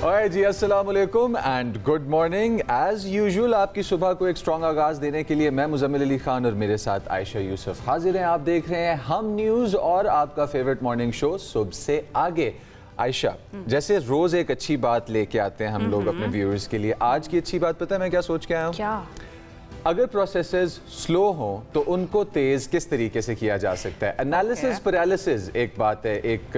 ओए जी, अस्सलाम वालेकुम and good morning. As usual आपकी सुबह को एक स्ट्रॉन्ग आगाज देने के लिए मैं मुजम्मिल अली खान और मेरे साथ आयशा यूसुफ हाजिर हैं। आप देख रहे हैं हम न्यूज़ और आपका फेवरेट मॉर्निंग शो सुबह से आगे। आयशा, जैसे रोज एक अच्छी बात लेके आते हैं हम लोग अपने व्यूअर्स के लिए, आज की अच्छी बात पता है मैं क्या सोच के आया हूँ? क्या? अगर प्रोसेसेस स्लो हों तो उनको तेज़ किस तरीके से किया जा सकता है। एनालिसिस पैरालिसिस एक बात है, एक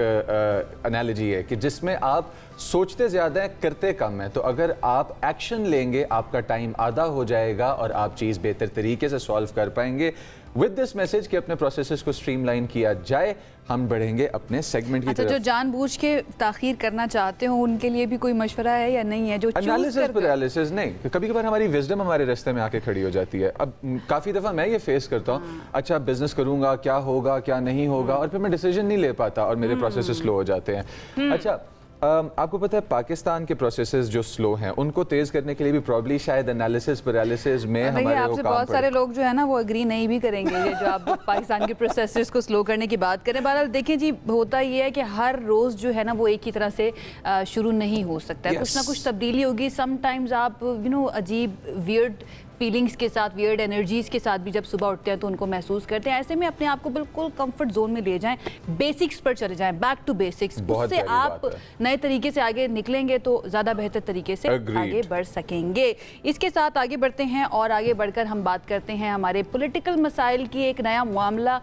एनालॉजी है कि जिसमें आप सोचते ज़्यादा हैं करते कम हैं। तो अगर आप एक्शन लेंगे आपका टाइम आधा हो जाएगा और आप चीज़ बेहतर तरीके से सॉल्व कर पाएंगे। विद दिस मैसेज कि अपने प्रोसेसेस को स्ट्रीमलाइन किया जाए, हम बढ़ेंगे अपने सेगमेंट की तरफ। जो जानबूझ के ताखीर करना चाहते हो उनके लिए भी कोई मशवरा है या नहीं है? जो एनालिसिस पैरालिसिस नहीं, कभी कभार हमारी विजडम हमारे रास्ते में आके खड़ी हो जाती है। अब काफ़ी दफ़ा मैं ये फेस करता हूँ, अच्छा बिजनेस करूँगा, क्या होगा क्या नहीं होगा, और फिर मैं डिसीजन नहीं ले पाता और मेरे प्रोसेस स्लो हो जाते हैं। अच्छा, आपको पता है पाकिस्तान के प्रोसेसेस जो स्लो हैं उनको तेज करने के लिए भी प्रॉब्ली शायद एनालिसिस पैरालिसिस में हमारे आपसे बहुत सारे लोग जो है ना वो एग्री नहीं भी करेंगे ये जो आप पाकिस्तान के प्रोसेसेस को स्लो करने की बात करें। बहरहाल देखिए जी, होता ये है कि हर रोज़ जो है ना वो एक ही तरह से शुरू नहीं हो सकता है। कुछ ना कुछ तब्दीली होगी। समटाइम्स आप अजीब वियर्ड फीलिंग्स के साथ, वियर्ड एनर्जीज़ के साथ भी जब सुबह उठते हैं तो उनको महसूस करते हैं। ऐसे में अपने आप को बिल्कुल कंफर्ट जोन में ले जाएं, बेसिक्स पर चले जाएं, बैक टू बेसिक्स। उससे आप नए तरीके से आगे निकलेंगे तो ज़्यादा बेहतर तरीके से आगे बढ़ सकेंगे। इसके साथ आगे बढ़ते हैं और आगे बढ़कर हम बात करते हैं हमारे पॉलिटिकल मसाइल की। एक नया मामला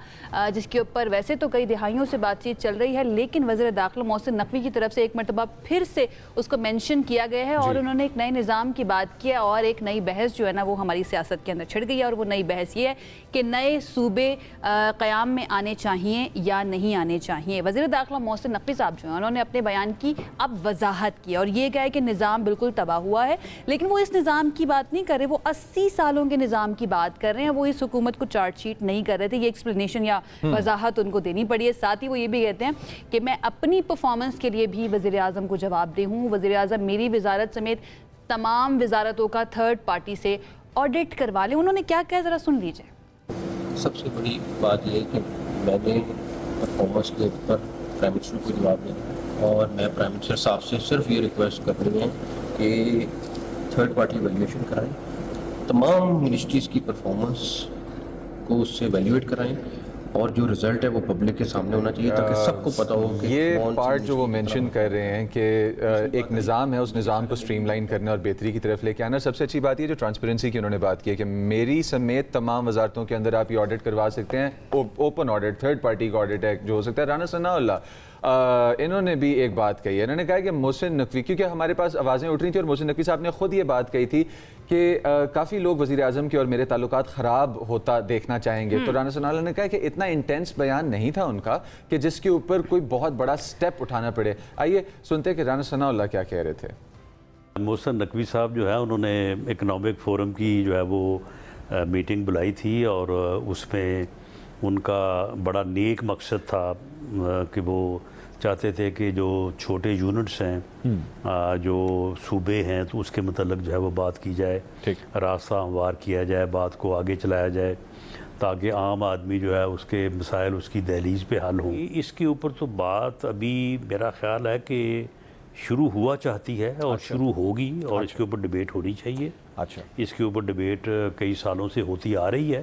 जिसके ऊपर वैसे तो कई दिहाइयों से बातचीत चल रही है, लेकिन वज़ीर दाखिला मोहसिन नकवी की तरफ से एक मरतबा फिर से उसको मेंशन किया गया है और उन्होंने एक नए निज़ाम की बात की और एक नई बहस जो है ना वो हमारी सियासत के अंदर छिड़ गई है। और वो नई बहस ये है कि नए सूबे क़याम में आने चाहिए या नहीं आने चाहिए। वज़ीर दाखिला मोहसिन नकवी साहब जो हैं उन्होंने अपने बयान की अब वजाहत की और ये कहा कि निज़ाम बिल्कुल तबाह हुआ है, लेकिन वो इस निज़ाम की बात नहीं कर रहे, वो 80 सालों के निज़ाम की बात कर रहे हैं। वो इस हुकूमत को चार्जशीट नहीं कर रहे थे, ये एक्सप्लेनेशन या वजाहत उनको देनी पड़ी है। साथ ही वो ये भी कहते हैं कि मैं अपनी परफॉर्मेंस के लिए भी वज़ीर आज़म को जवाबदेह हूँ। वज़ीर आज़म मेरी वजारत समेत तमाम वजारतों का थर्ड पार्टी से ऑडिट करवा लें। उन्होंने क्या कहा, ज़रा सुन लीजिए। सबसे बड़ी बात यह है कि मैंने परफॉर्मेंस के ऊपर प्राइम मिनिस्टर को जवाब देना है और मैं प्राइम मिनिस्टर साहब से सिर्फ ये रिक्वेस्ट कर रही हूँ कि थर्ड पार्टी वैल्यूएशन कराएं, तमाम मिनिस्ट्रीज़ की परफॉर्मेंस को उससे वैल्यूएट कराएं और जो रिजल्ट है वो पब्लिक के सामने होना चाहिए ताकि सबको पता हो कि ये पार्ट जो वो मेंशन कर रहे हैं कि एक निज़ाम है, उस निज़ाम को स्ट्रीमलाइन करना और बेहतरी की तरफ लेके आना। सबसे अच्छी बात ये जो ट्रांसपेरेंसी की उन्होंने बात की है कि मेरी समेत तमाम वजारतों के अंदर आप ये ऑडिट करवा सकते हैं। ओपन ऑडिट, थर्ड पार्टी का ऑडिट है जो हो सकता है। राना सनाउल्लाह इन्होंने भी एक बात कही है, इन्होंने कहा कि मोहसिन नकवी, क्योंकि हमारे पास आवाज़ें उठ रही थी और मोहसिन नकवी साहब ने खुद ये बात कही थी कि काफ़ी लोग वज़ीर आज़म के और मेरे ताल्लुकात ख़राब होता देखना चाहेंगे। तो राना सनाउल्लाह ने कहा कि इतना इंटेंस बयान नहीं था उनका कि जिसके ऊपर कोई बहुत बड़ा स्टेप उठाना पड़े। आइए सुनते हैं कि राना सनाउल्लाह क्या कह रहे थे। मोहसिन नकवी साहब जो है उन्होंने इकनॉमिक फोरम की जो है वो मीटिंग बुलाई थी और उसमें उनका बड़ा नेक मकसद था कि वो चाहते थे कि जो छोटे यूनिट्स हैं जो सूबे हैं तो उसके मतलब जो है वो बात की जाए, रास्ता हमवार किया जाए, बात को आगे चलाया जाए ताकि आम आदमी जो है उसके मसाइल उसकी दहलीज पे हल हों। इसके ऊपर तो बात अभी मेरा ख्याल है कि शुरू हुआ चाहती है और शुरू होगी और इसके ऊपर डिबेट होनी चाहिए। अच्छा, इसके ऊपर डिबेट कई सालों से होती आ रही है,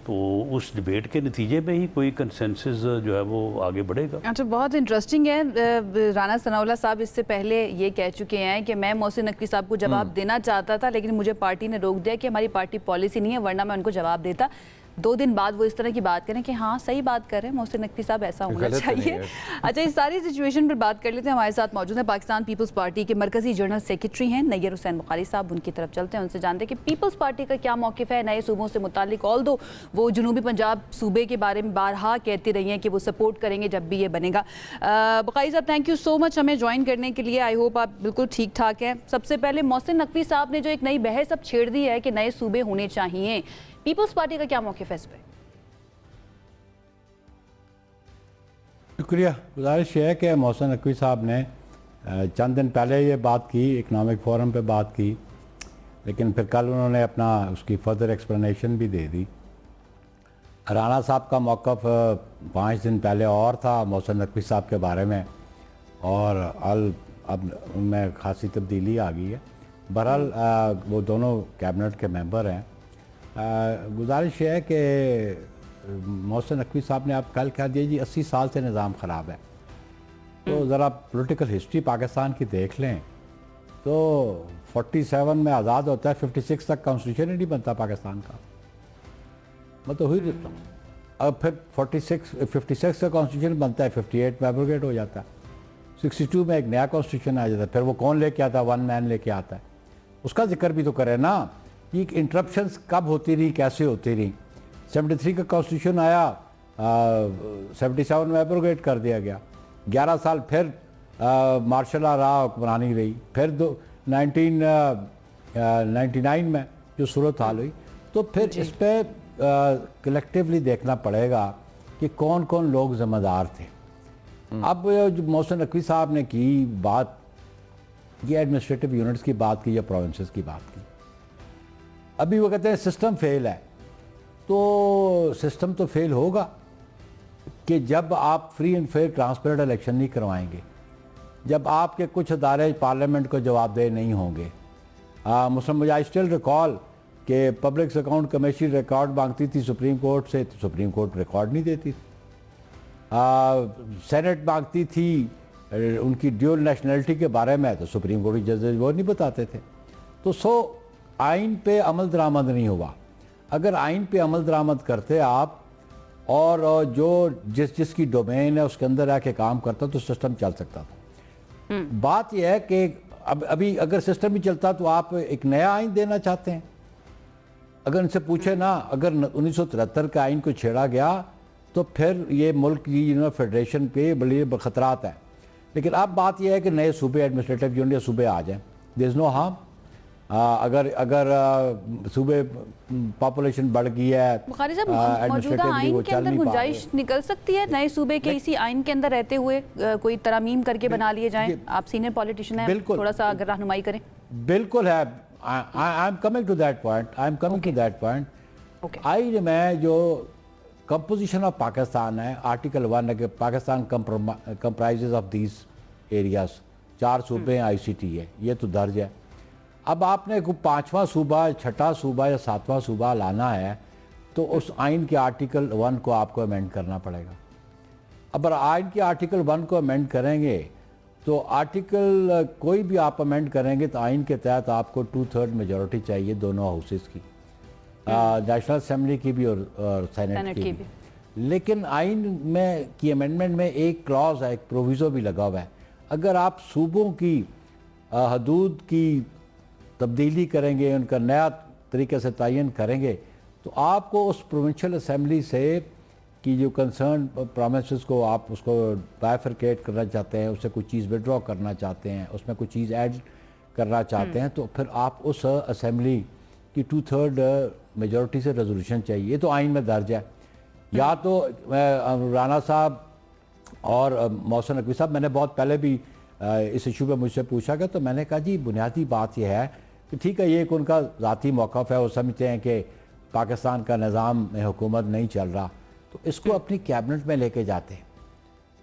तो उस डिबेट के नतीजे में ही कोई कंसेंसस जो है वो आगे बढ़ेगा। अच्छा, बहुत इंटरेस्टिंग है। राना सनाउल्लाह साहब इससे पहले ये कह चुके हैं कि मैं मोहसिन नकवी साहब को जवाब देना चाहता था लेकिन मुझे पार्टी ने रोक दिया कि हमारी पार्टी पॉलिसी नहीं है, वरना मैं उनको जवाब देता। 2 दिन बाद वो इस तरह की बात करें कि हाँ सही बात कर रहे हैं मोहसिन नकवी साहब, ऐसा होना चाहिए। अच्छा, इस सारी सिचुएशन पर बात कर लेते हैं। हमारे साथ मौजूद है पाकिस्तान पीपल्स पार्टी के मरकजी जनरल सेक्रेटरी हैं नैयर हुसैन बुखारी साहब। उनकी तरफ चलते हैं, उनसे जानते हैं कि पीपल्स पार्टी का क्या मौक़िफ़ है नए सूबों से मुतालिक। ऑल दो वो जनूबी पंजाब सूबे के बारे में बारहा कहती रही हैं कि वो सपोर्ट करेंगे जब भी ये बनेगा। बुखारी साहब, थैंक यू सो मच हमें ज्वाइन करने के लिए। आई होप आप बिल्कुल ठीक ठाक हैं। सबसे पहले मोहसिन नकवी साहब ने जो एक नई बहस अब छेड़ दी है कि नए सूबे होने चाहिए, पीपल्स पार्टी का क्या मौक़िफ़ है इस पर? शुक्रिया। गुजारिश है कि मोहसिन नकवी साहब ने चंद दिन पहले ये बात की, इकनॉमिक फोरम पे बात की, लेकिन फिर कल उन्होंने अपना उसकी फर्दर एक्सप्लेनेशन भी दे दी। राना साहब का मौक़िफ़ 5 दिन पहले और था मोहसिन नकवी साहब के बारे में और अब उनमें खासी तब्दीली आ गई है। बहरहाल वो दोनों कैबिनेट के मेंबर हैं। गुजारिश है कि मोहसिन नकवी साहब ने आप कल कह दिया जी 80 साल से निज़ाम ख़राब है, तो ज़रा पॉलिटिकल हिस्ट्री पाकिस्तान की देख लें तो 47 में आज़ाद होता है, 56 तक कॉन्स्टिट्यूशन ही नहीं बनता पाकिस्तान का। मतलब हुई अब फिर 56 का कॉन्स्टिट्यूशन बनता है, 58 में एब्रोगेट हो जाता है, 62 में एक नया कॉन्स्टिट्यूशन आ जाता है। फिर वो कौन लेके आता है? वन मैन लेके आता है। उसका जिक्र भी तो करें ना कि इंटरप्शंस कब होती रही, कैसे होती रही। 73 का कॉन्स्टिट्यूशन आया, 77 में एब्रोगेट कर दिया गया। 11 साल फिर मार्शल रहा, हुक्मरानी रही। फिर 1999 में जो सूरत हाल हुई, तो फिर इस पर कलेक्टिवली देखना पड़ेगा कि कौन कौन लोग ज़िम्मेदार थे। अब जो मोहसिन नकवी साहब ने की बात, ये एडमिनिस्ट्रेटिव यूनिट्स की बात की या प्रोविंसेस की बात की, अभी वो कहते हैं सिस्टम फेल है। तो सिस्टम तो फेल होगा कि जब आप free and fair transparent election नहीं करवाएंगे, जब आपके कुछ अदारे पार्लियामेंट को जवाबदेह नहीं होंगे। मुझे आई स्टिल रिकॉल कि पब्लिक अकाउंट कमेटी रिकॉर्ड मांगती थी सुप्रीम कोर्ट से, तो सुप्रीम कोर्ट रिकॉर्ड नहीं देती थी। सेनेट मांगती थी उनकी ड्यूल नेशनलिटी के बारे में, तो सुप्रीम कोर्ट के जजेज वो नहीं बताते थे। तो आइन पे अमल दरामद नहीं हुआ। अगर आइन पे अमल दरामद करते आप और जो जिसकी डोमेन है उसके अंदर आके काम करता तो सिस्टम चल सकता था। बात यह है कि अभी अगर सिस्टम ही चलता तो आप एक नया आइन देना चाहते हैं। अगर इनसे पूछे ना, अगर 1973 के आइन को छेड़ा गया तो फिर ये मुल्क की फेडरेशन पे बड़े खतरात हैं। लेकिन अब बात यह है कि नए सूबे एडमिनिस्ट्रेटिव यूनिट सूबे आ जाएं, देयर इज़ नो हार्म। अगर सूबे पॉपुलेशन बढ़ गई है, बुखारी साहब, मौजूदा आइन के अंदर गुंजाइश निकल सकती है नए सूबे के इसी आइन के अंदर रहते हुए कोई तरमीम करके बना लिए जाएं? आप सीनियर पॉलिटिशियन हैं, थोड़ा सा अगर रहनुमाई करें। बिल्कुल है। I am coming to that point. आइन में जो कंपोजिशन ऑफ पाकिस्तान है, आर्टिकल 1 है कि Pakistan comprises of these areas, 4 सूबे ICT है, ये तो दर्ज है। अब आपने को 5वां सूबा, 6ठा सूबा या 7वां सूबा लाना है तो उस आइन के आर्टिकल 1 को आपको अमेंड करना पड़ेगा। अब आइन के आर्टिकल 1 को अमेंड करेंगे तो आर्टिकल कोई भी आप अमेंड करेंगे तो आइन के तहत आपको 2/3 मेजॉरिटी चाहिए दोनों हाउसेस की, नेशनल असेंबली की भी और सेनेट की भी। लेकिन आइन में की अमेंडमेंट में एक क्लॉज है, एक प्रोविज़ो भी लगा हुआ है। अगर आप सूबों की हदूद की तब्दीली करेंगे, उनका नया तरीके से तयन करेंगे, तो आपको उस प्रोविंशियल असेंबली से कि जो कंसर्न प्रोविंसेस को आप उसको बाइफरकेट करना चाहते हैं, उससे कुछ चीज़ विड्रॉ करना चाहते हैं, उसमें कुछ चीज़ ऐड करना चाहते हैं, तो फिर आप उस असेंबली की 2/3 मेजॉरिटी से रेजोल्यूशन चाहिए। ये तो आइन में दर्ज है। या तो राना साहब और मोहसिन नकवी साहब, मैंने बहुत पहले भी इस इशू पे मुझसे पूछा गया, तो मैंने कहा जी बुनियादी बात यह है कि ठीक है, ये एक उनका ज़ाती मौक़िफ़ है, वो समझते हैं कि पाकिस्तान का निज़ाम में हुकूमत नहीं चल रहा, तो इसको अपनी कैबिनेट में लेके जाते,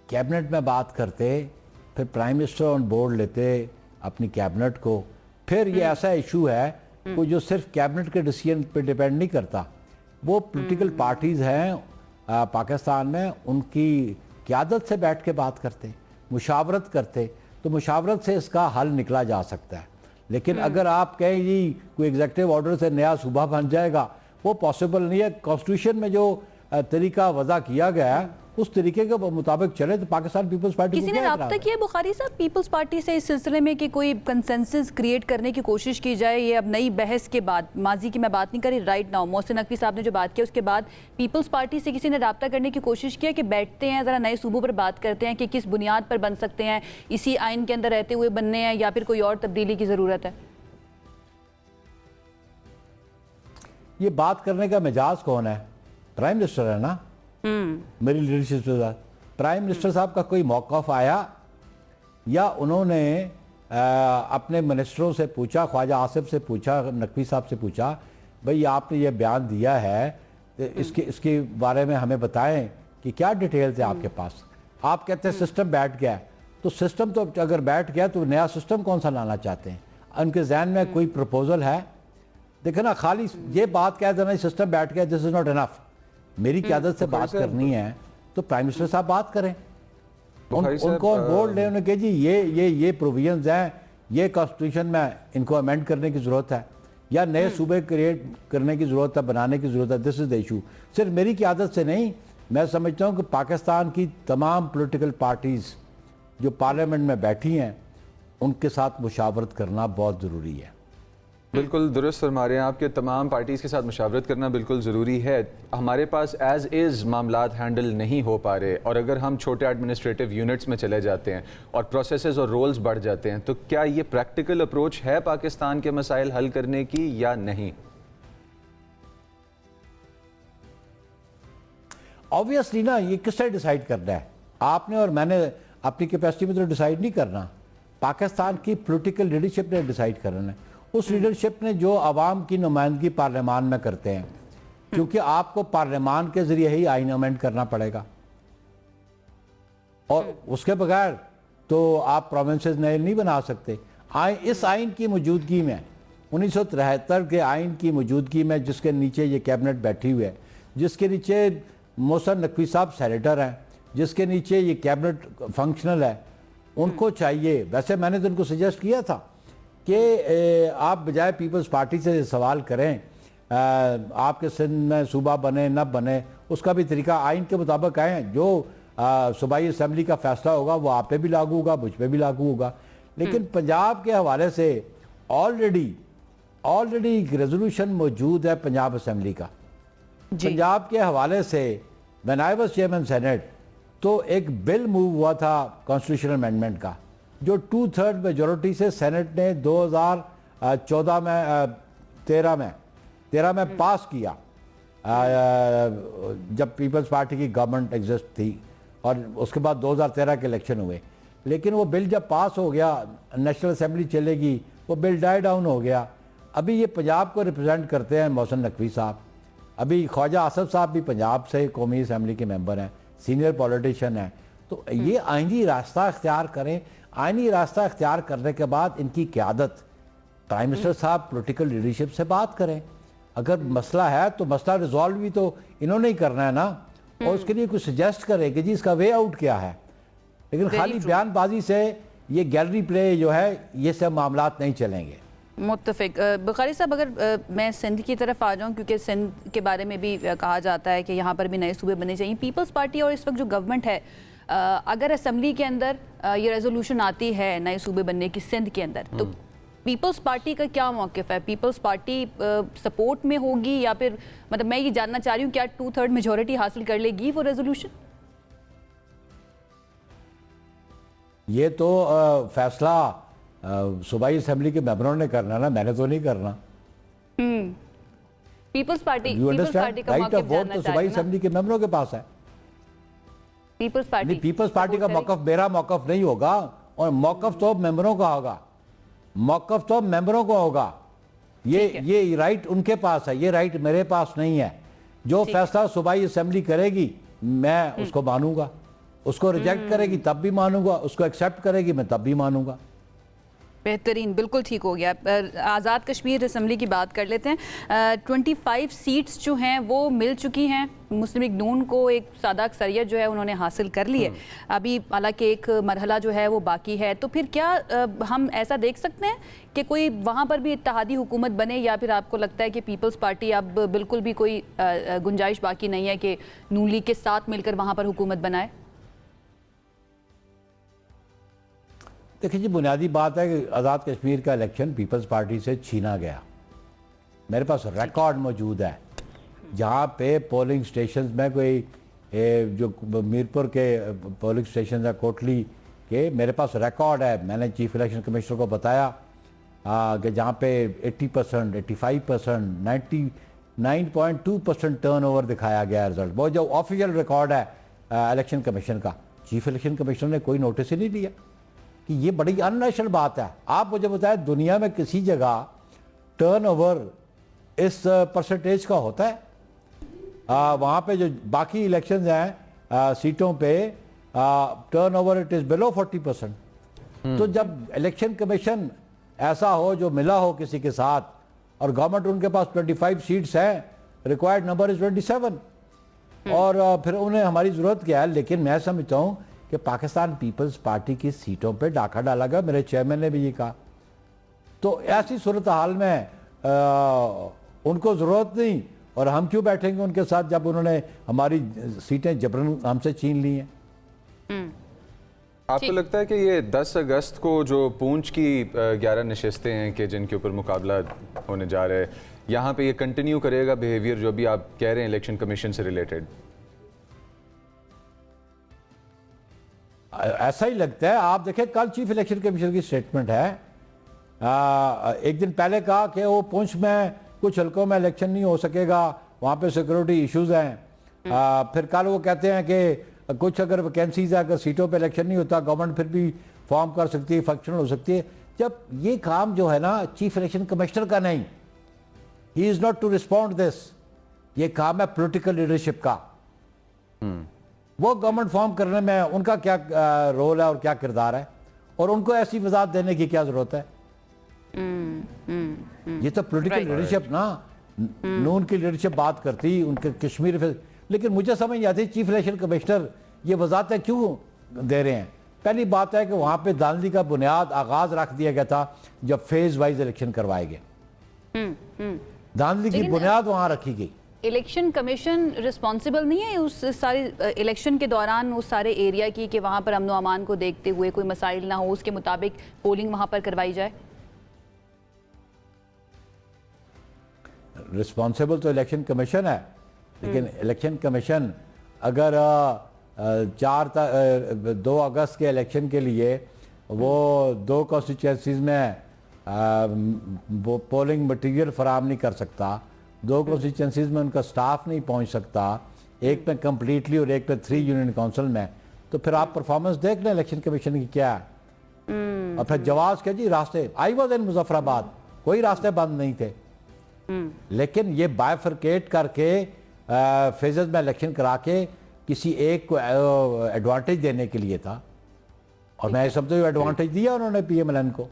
कैबिनेट में बात करते, फिर प्राइम मिनिस्टर ऑन बोर्ड लेते अपनी कैबिनेट को। फिर ये ऐसा इशू है वो जो सिर्फ कैबिनेट के डिसीजन पे डिपेंड नहीं करता, वो पॉलिटिकल पार्टीज़ हैं पाकिस्तान में, उनकी क़यादत से बैठ के बात करते, मुशावरत करते, तो मुशावरत से इसका हल निकला जा सकता है। लेकिन अगर आप कहें जी कोई एग्जीक्यूटिव ऑर्डर से नया सूबा बन जाएगा, वो पॉसिबल नहीं है। कॉन्स्टिट्यूशन में जो तरीका वज़ा किया गया है उस तरीके के मुताबिक चले तो पाकिस्तान पीपल्स पार्टी किसी ने रब्ता किया बुखारी साहब पीपल्स पार्टी से इस सिलसिले में कि कोई कंसेंसस क्रिएट करने की कोशिश की जाए? ये अब नई बहस के बाद, माजी की मैं बात नहीं करी, राइट नाउ मोहसिन नकवी साहब ने जो बात की उसके बाद पीपल्स पार्टी से किसी ने रब्ता करने की कोशिश किया कि बैठते हैं, ज़रा नए सूबों पर बात करते हैं कि किस बुनियाद पर बन सकते हैं, इसी आइन के अंदर रहते हुए बनने हैं या फिर कोई और तब्दीली की ज़रूरत है? ये बात करने का मिजाज कौन है? प्राइम मिनिस्टर है ना। मेरी लीडरशिप के साथ प्राइम मिनिस्टर साहब का कोई मौक़िफ़ आया या उन्होंने अपने मिनिस्टरों से पूछा, ख्वाजा आसिफ से पूछा, नकवी साहब से पूछा, भाई आपने ये बयान दिया है इसके बारे में हमें बताएं कि क्या डिटेल्स है आपके पास? आप कहते हैं सिस्टम बैठ गया है, तो सिस्टम तो अगर बैठ गया तो नया सिस्टम कौन सा लाना चाहते हैं? उनके जहन में कोई प्रपोजल है? देखो ना, खाली ये बात कह देना सिस्टम बैठ गया, दिस इज नॉट इनफ। मेरी क़यादत से बात करनी है तो प्राइम मिनिस्टर साहब बात करें, उनको बोर्ड ले, उन्हें कहे जी ये प्रोविजंस हैं, ये कॉन्स्टिट्यूशन में इनको अमेंड करने की ज़रूरत है या नए सूबे क्रिएट करने की ज़रूरत है, बनाने की ज़रूरत है। This is the issue. सिर्फ मेरी क़यादत से नहीं, मैं समझता हूँ कि पाकिस्तान की तमाम पॉलिटिकल पार्टीज़ जो पार्लियामेंट में बैठी हैं उनके साथ मुशावरत करना बहुत ज़रूरी है। बिल्कुल दुरुस्त फरमा रहे हैं, आपके तमाम पार्टीज़ के साथ मुशावरत करना बिल्कुल ज़रूरी है। हमारे पास एज़ इज़ मामलात हैंडल नहीं हो पा रहे, और अगर हम छोटे एडमिनिस्ट्रेटिव यूनिट्स में चले जाते हैं और प्रोसेसेस और रोल्स बढ़ जाते हैं, तो क्या ये प्रैक्टिकल अप्रोच है पाकिस्तान के मसाइल हल करने की या नहीं? ऑब्वियसली ना, ये किसने डिसाइड करना है? आपने और मैंने अपनी कैपेसिटी में तो डिसाइड नहीं करना, पाकिस्तान की पॉलिटिकल लीडरशिप ने डिसाइड करना है। उस लीडरशिप ने जो आवाम की नुमाइंदगी पार्लियामान में करते हैं, क्योंकि आपको पार्लियामान के जरिए ही आइन अमेंड करना पड़ेगा, और उसके बगैर तो आप प्रोविंसेस नए नहीं बना सकते। इस आइन की मौजूदगी में, 1973 के आइन की मौजूदगी में, जिसके नीचे ये कैबिनेट बैठी हुई है, जिसके नीचे मोहसिन नकवी साहब सेनेटर हैं, जिसके नीचे ये कैबिनेट फंक्शनल है, उनको चाहिए। वैसे मैंने तो उनको सजेस्ट किया था कि आप बजाय पीपल्स पार्टी से सवाल करें आपके सिंध में सूबा बने न बने, उसका भी तरीका आइन के मुताबिक आए। जो सूबाई असम्बली का फैसला होगा वो आप पे भी लागू होगा, मुझ पे भी लागू होगा। लेकिन पंजाब के हवाले से ऑलरेडी एक रेजोल्यूशन मौजूद है पंजाब असम्बली का। पंजाब के हवाले से when I was chairman senate, तो एक बिल मूव हुआ था कॉन्स्टिट्यूशनल अमेंडमेंट का, जो 2/3 मेजोरिटी से सेनेट ने 2014 में 13 में पास किया, जब पीपल्स पार्टी की गवर्नमेंट एग्जिस्ट थी, और उसके बाद 2013 के इलेक्शन हुए। लेकिन वो बिल जब पास हो गया, नेशनल असेंबली चलेगी, वो बिल डाई डाउन हो गया। अभी ये पंजाब को रिप्रेजेंट करते हैं मोहसिन नकवी साहब, अभी ख्वाजा आसफ साहब भी पंजाब से कौमी असेंबली के मेंबर हैं, सीनियर पॉलिटिशियन हैं। तो ये आइनी रास्ता इख्तियार करें। आइनी रास्ता इख्तियार करने के बाद इनकी क़यादत, प्राइम मिनिस्टर साहब पॉलिटिकल लीडरशिप से बात करें। अगर मसला है तो मसला रिजॉल्व भी तो इन्होंने ही करना है ना, और उसके लिए कुछ सजेस्ट करें कि जी इसका वे आउट क्या है। लेकिन खाली बयानबाजी से, ये गैलरी प्ले जो है, ये सब मामलात नहीं चलेंगे। मुत्तफिक। बुखारी साहब, अगर मैं सिंध की तरफ आ जाऊं, क्योंकि सिंध के बारे में भी कहा जाता है कि यहाँ पर भी नए सूबे बने चाहिए। पीपल्स पार्टी और इस वक्त जो गवर्नमेंट है, अगर असम्बली के अंदर ये रेजोल्यूशन आती है नए सूबे बनने की सिंध के अंदर, तो पीपल्स पार्टी का क्या मौक़िफ़ है? पीपल्स पार्टी सपोर्ट में होगी, या फिर मतलब मैं ये जानना चाह रही हूँ क्या 2/3 मेजोरिटी हासिल कर लेगी वो रेजोल्यूशन? ये तो फैसला सूबाई असेंबली के मेंबरों ने करना ना, मैंने तो नहीं करना। पीपल्स पार्टी यू पीपल्स पार्टी का राइट ऑफ मौक़िफ़ वोट जानना तो चाह सूबाई रही हूँ ना। असेंबली के मेंबरों के पास है। पीपल्स पार्टी का मौक़िफ़ मेरा मौक़िफ़ नहीं होगा, और मौक़िफ़ तो मेंबरों का होगा, मौक़िफ़ तो मेंबरों को होगा। ये राइट उनके पास है, ये राइट मेरे पास नहीं है। जो फैसला सूबाई असेंबली करेगी मैं उसको मानूंगा, उसको रिजेक्ट करेगी तब भी मानूंगा, उसको एक्सेप्ट करेगी मैं तब भी मानूंगा। बेहतरीन, बिल्कुल ठीक हो गया। आज़ाद कश्मीर असम्बली की बात कर लेते हैं। 25 सीट्स जो हैं वो मिल चुकी हैं मुस्लिम लीग नून को, एक सादा अक्सरियत जो है उन्होंने हासिल कर ली है। अभी हालांकि एक मरहला जो है वो बाकी है, तो फिर क्या हम ऐसा देख सकते हैं कि कोई वहाँ पर भी इत्तेहादी हुकूमत बने, या फिर आपको लगता है कि पीपल्स पार्टी अब बिल्कुल भी कोई गुंजाइश बाकी नहीं है कि नून लीग के साथ मिलकर वहाँ पर हुकूमत बनाए? देखिए जी, बुनियादी बात है कि आज़ाद कश्मीर का इलेक्शन पीपल्स पार्टी से छीना गया। मेरे पास रिकॉर्ड मौजूद है, जहाँ पे पोलिंग स्टेशन में कोई जो मीरपुर के पोलिंग स्टेशन है कोटली के, मेरे पास रिकॉर्ड है। मैंने चीफ इलेक्शन कमिश्नर को बताया कि जहाँ पे 80%, 85%, 99.2% टर्नओवर दिखाया गया रिजल्ट, वो जो ऑफिशियल रिकॉर्ड है इलेक्शन कमीशन का। चीफ इलेक्शन कमिश्नर ने कोई नोटिस ही नहीं लिया कि ये बड़ी अननेचुरल बात है। आप मुझे बताएं, दुनिया में किसी जगह टर्नओवर इस परसेंटेज का होता है? वहाँ पे जो बाकी इलेक्शंस हैं सीटों पे, टर्नओवर इट इज़ बिलो 40%। तो जब इलेक्शन कमीशन ऐसा हो जो मिला हो किसी के साथ और गवर्नमेंट उनके पास 25 सीट्स हैं, रिक्वायर्ड नंबर इज़ 27, और फिर उन्हें हमारी ज़रूरत क्या है। लेकिन मैं समझता हूँ कि पाकिस्तान पीपल्स पार्टी की सीटों पे डाका डाला गया, मेरे चेयरमैन ने भी ये कहा। तो ऐसी सूरत हाल में उनको ज़रूरत नहीं, और हम क्यों बैठेंगे उनके साथ जब उन्होंने हमारी सीटें जबरन हमसे छीन ली हैं। आपको लगता है कि ये 10 अगस्त को जो पूंछ की 11 नशस्तें हैं कि जिनके ऊपर मुकाबला होने जा रहा है, यहाँ पे ये कंटिन्यू करेगा बिहेवियर जो भी आप कह रहे हैं इलेक्शन कमीशन से रिलेटेड? ऐसा ही लगता है। आप देखें कल चीफ इलेक्शन कमीशन की स्टेटमेंट है, एक दिन पहले कहा कि वो पुंछ में कुछ हल्कों में इलेक्शन नहीं हो सकेगा, वहाँ पे सिक्योरिटी इश्यूज हैं। फिर कल वो कहते हैं कि कुछ अगर वैकेंसीज है, अगर सीटों पे इलेक्शन नहीं होता गवर्नमेंट फिर भी फॉर्म कर सकती है, फंक्शनल हो सकती है। जब ये काम जो है ना चीफ इलेक्शन कमिश्नर का नहीं, he is not to respond this, ये काम है पॉलिटिकल लीडरशिप का। वो गवर्नमेंट फॉर्म करने में उनका क्या रोल है और क्या किरदार है, और उनको ऐसी वजाहत देने की क्या जरूरत है। ये तो पॉलिटिकल लीडरशिप ना, नून की लीडरशिप बात करती उनके कश्मीर। लेकिन मुझे समझ नहीं आती चीफ इलेक्शन कमिश्नर ये वजाहतें क्यों दे रहे हैं। पहली बात है कि वहाँ पे धांधली का बुनियाद आगाज रख दिया गया था जब फेज वाइज इलेक्शन करवाए गए, धांधली की बुनियाद वहाँ रखी गई। इलेक्शन कमीशन रिस्पॉन्सिबल नहीं है उस सारी इलेक्शन के दौरान उस सारे एरिया की कि वहाँ पर अमन अमान को देखते हुए कोई मसाइल ना हो, उसके मुताबिक पोलिंग वहाँ पर करवाई जाए? रिस्पॉन्सिबल तो इलेक्शन कमीशन है, लेकिन इलेक्शन कमीशन अगर 2 अगस्त के इलेक्शन के लिए वो 2 कॉन्स्टिट्यूंसीज में वो पोलिंग मटेरियल फराहम नहीं कर सकता, 2 कॉन्स्टिट्यूंसीज में उनका स्टाफ नहीं पहुंच सकता, एक में कम्प्लीटली और एक में 3 यूनियन काउंसिल में, तो फिर आप परफॉर्मेंस देख लें इलेक्शन कमीशन की क्या है। और फिर जवाब क्या जी, रास्ते आई वॉज इन मुजफ्फराबाद, कोई रास्ते बंद नहीं थे। लेकिन ये बायफरकेट करके फेजेस में इलेक्शन करा के किसी एक को एडवांटेज देने के लिए था, और मैं समझता हूँ एडवांटेज दिया उन्होंने पीएमएलएन को।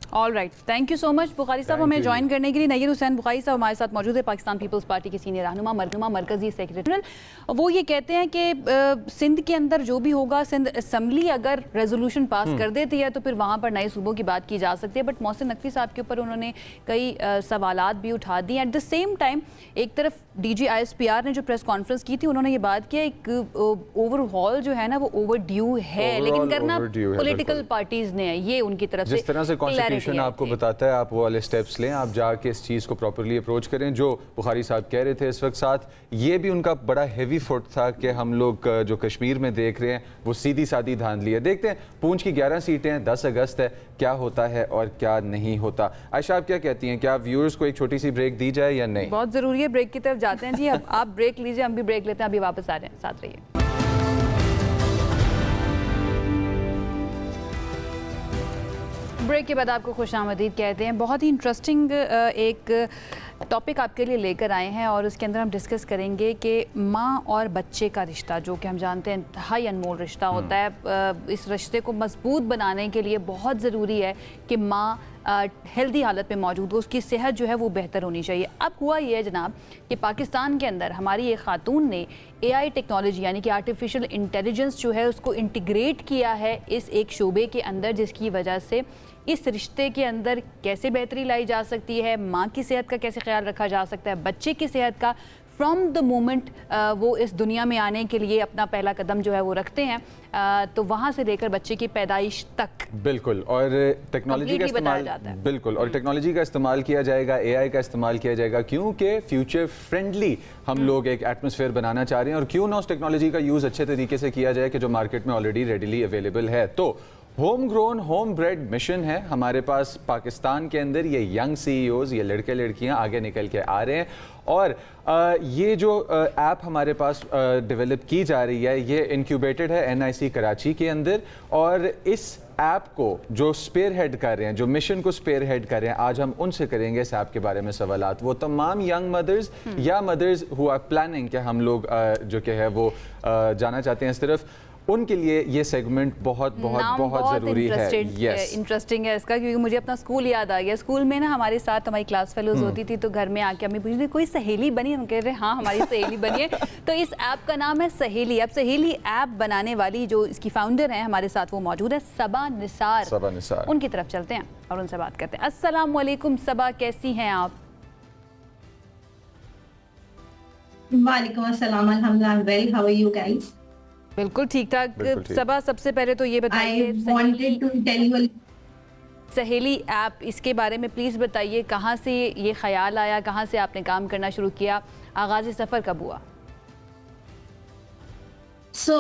All right, thank you so much Bukhari साहब हमें ज्वाइन करने के लिए। नय्यर हुसैन बुखारी साहब हमारे साथ मौजूद है, पाकिस्तान पीपल्स पार्टी के सीनियर रहनुमा मरकजी सेक्रेटरी। वो ये कहते हैं कि सिंध के अंदर जो भी होगा, सिंध असम्बली अगर रेजोल्यूशन पास कर देती है तो फिर वहाँ पर नए सूबों की बात की जा सकती है। बट मोहसिन नकवी साहब के ऊपर उन्होंने कई सवालात भी उठा दिए। एट द सेम टाइम एक तरफ DG ISPR ने जो प्रेस कॉन्फ्रेंस की थी उन्होंने ये बात किया, एक ओवरऑल जो है ना वो ओवर ड्यू है, लेकिन करना पॉलिटिकल पार्टीज ने है, ये उनकी तरफ से जिस तरह से कॉन्स्टिट्यूशन आपको बताता है आप वो वाले स्टेप्स लें, आप जाके इस चीज़ को प्रॉपरली अप्रोच करें। जो बुखारी साहब कह रहे थे इस वक्त, साथ ये भी उनका बड़ा हैवी फुट था कि हम लोग जो कश्मीर में देख रहे हैं वो सीधी सादी धांधली है। देखते हैं पूंछ की 11 सीटें हैं, 10 अगस्त है, क्या होता है और क्या नहीं होता। आयशा आप क्या कहती हैं, क्या व्यूअर्स को एक छोटी सी ब्रेक दी जाए या नहीं? बहुत ज़रूरी है, ब्रेक की तरफ जाते हैं जी। अब आप ब्रेक लीजिए, हम भी ब्रेक लेते हैं, अभी वापस आ रहे हैं, साथ रहिए। ब्रेक के बाद आपको खुशामदीद कहते हैं। बहुत ही इंटरेस्टिंग एक टॉपिक आपके लिए लेकर आए हैं और उसके अंदर हम डिस्कस करेंगे कि माँ और बच्चे का रिश्ता, जो कि हम जानते हैं इंतहाई अनमोल रिश्ता होता है। इस रिश्ते को मजबूत बनाने के लिए बहुत ज़रूरी है कि माँ हेल्दी हालत में मौजूद हो, उसकी सेहत जो है वो बेहतर होनी चाहिए। अब हुआ ये है जनाब कि पाकिस्तान के अंदर हमारी एक खातून ने AI टेक्नोलॉजी यानी कि आर्टिफिशियल इंटेलिजेंस जो है उसको इंटीग्रेट किया है इस एक शोबे के अंदर, जिसकी वजह से इस रिश्ते के अंदर कैसे बेहतरी लाई जा सकती है, माँ की सेहत का कैसे ख्याल रखा जा सकता है, बच्चे की सेहत का फ्रॉम द मोमेंट वो इस दुनिया में आने के लिए अपना पहला कदम जो है वो रखते हैं, तो वहाँ से लेकर बच्चे की पैदाइश तक। बिल्कुल, और टेक्नोलॉजी का इस्तेमाल, बिल्कुल, और टेक्नोलॉजी का इस्तेमाल किया जाएगा, AI का इस्तेमाल किया जाएगा, क्योंकि फ्यूचर फ्रेंडली हम लोग एक एटमॉस्फेयर बनाना चाह रहे हैं। और क्यों ना उस टेक्नोलॉजी का यूज़ अच्छे तरीके से किया जाए कि जो मार्केट में ऑलरेडी रेडिली अवेलेबल है। तो home grown home bread mission है हमारे पास पाकिस्तान के अंदर। ये यंग CEOs, ये लड़के लड़कियां आगे निकल के आ रहे हैं, और ये जो ऐप हमारे पास डेवलप की जा रही है ये इंक्यूबेटेड है NIC कराची के अंदर। और इस ऐप को जो स्पेयर हेड कर रहे हैं, जो मिशन को स्पेयर हेड कर रहे हैं, आज हम उनसे करेंगे इस ऐप के बारे में सवालात। वो तमाम यंग मदर्स या मदर्स हु आर प्लानिंग कि हम लोग जो कि है वो जाना चाहते हैं इस तरफ, उनके लिए ये सेगमेंट बहुत बहुत नाम बहुत ज़रूरी है। यस, इंटरेस्टिंग है इसका, क्योंकि मुझे अपना स्कूल याद आ गया। स्कूल में ना हमारे साथ हमारी क्लास फेलोज होती थी, तो घर में आके हमें पूछती कोई सहेली बनी, हम कह रहे हाँ हमारी सहेली बनी है। तो इस ऐप का नाम है सहेली। अब सहेली ऐप बनाने वाली जो इसकी फाउंडर है हमारे साथ, वो मौजूद है सबा निसार। उनकी तरफ चलते हैं और उनसे बात करते हैं। अस्सलाम वालेकुम सबा, कैसी हैं आप? वालेकुम अस्सलाम, अल्हम्दुलिल्लाह, I am well, how are you guys? बिल्कुल ठीक ठाक। सबा, सबसे पहले तो ये बताइए, I wanted to tell you Saheli app, इसके बारे में प्लीज़ बताइए, कहाँ से ये ख्याल आया, कहाँ से आपने काम करना शुरू किया, आगाज़ सफ़र कब हुआ? सो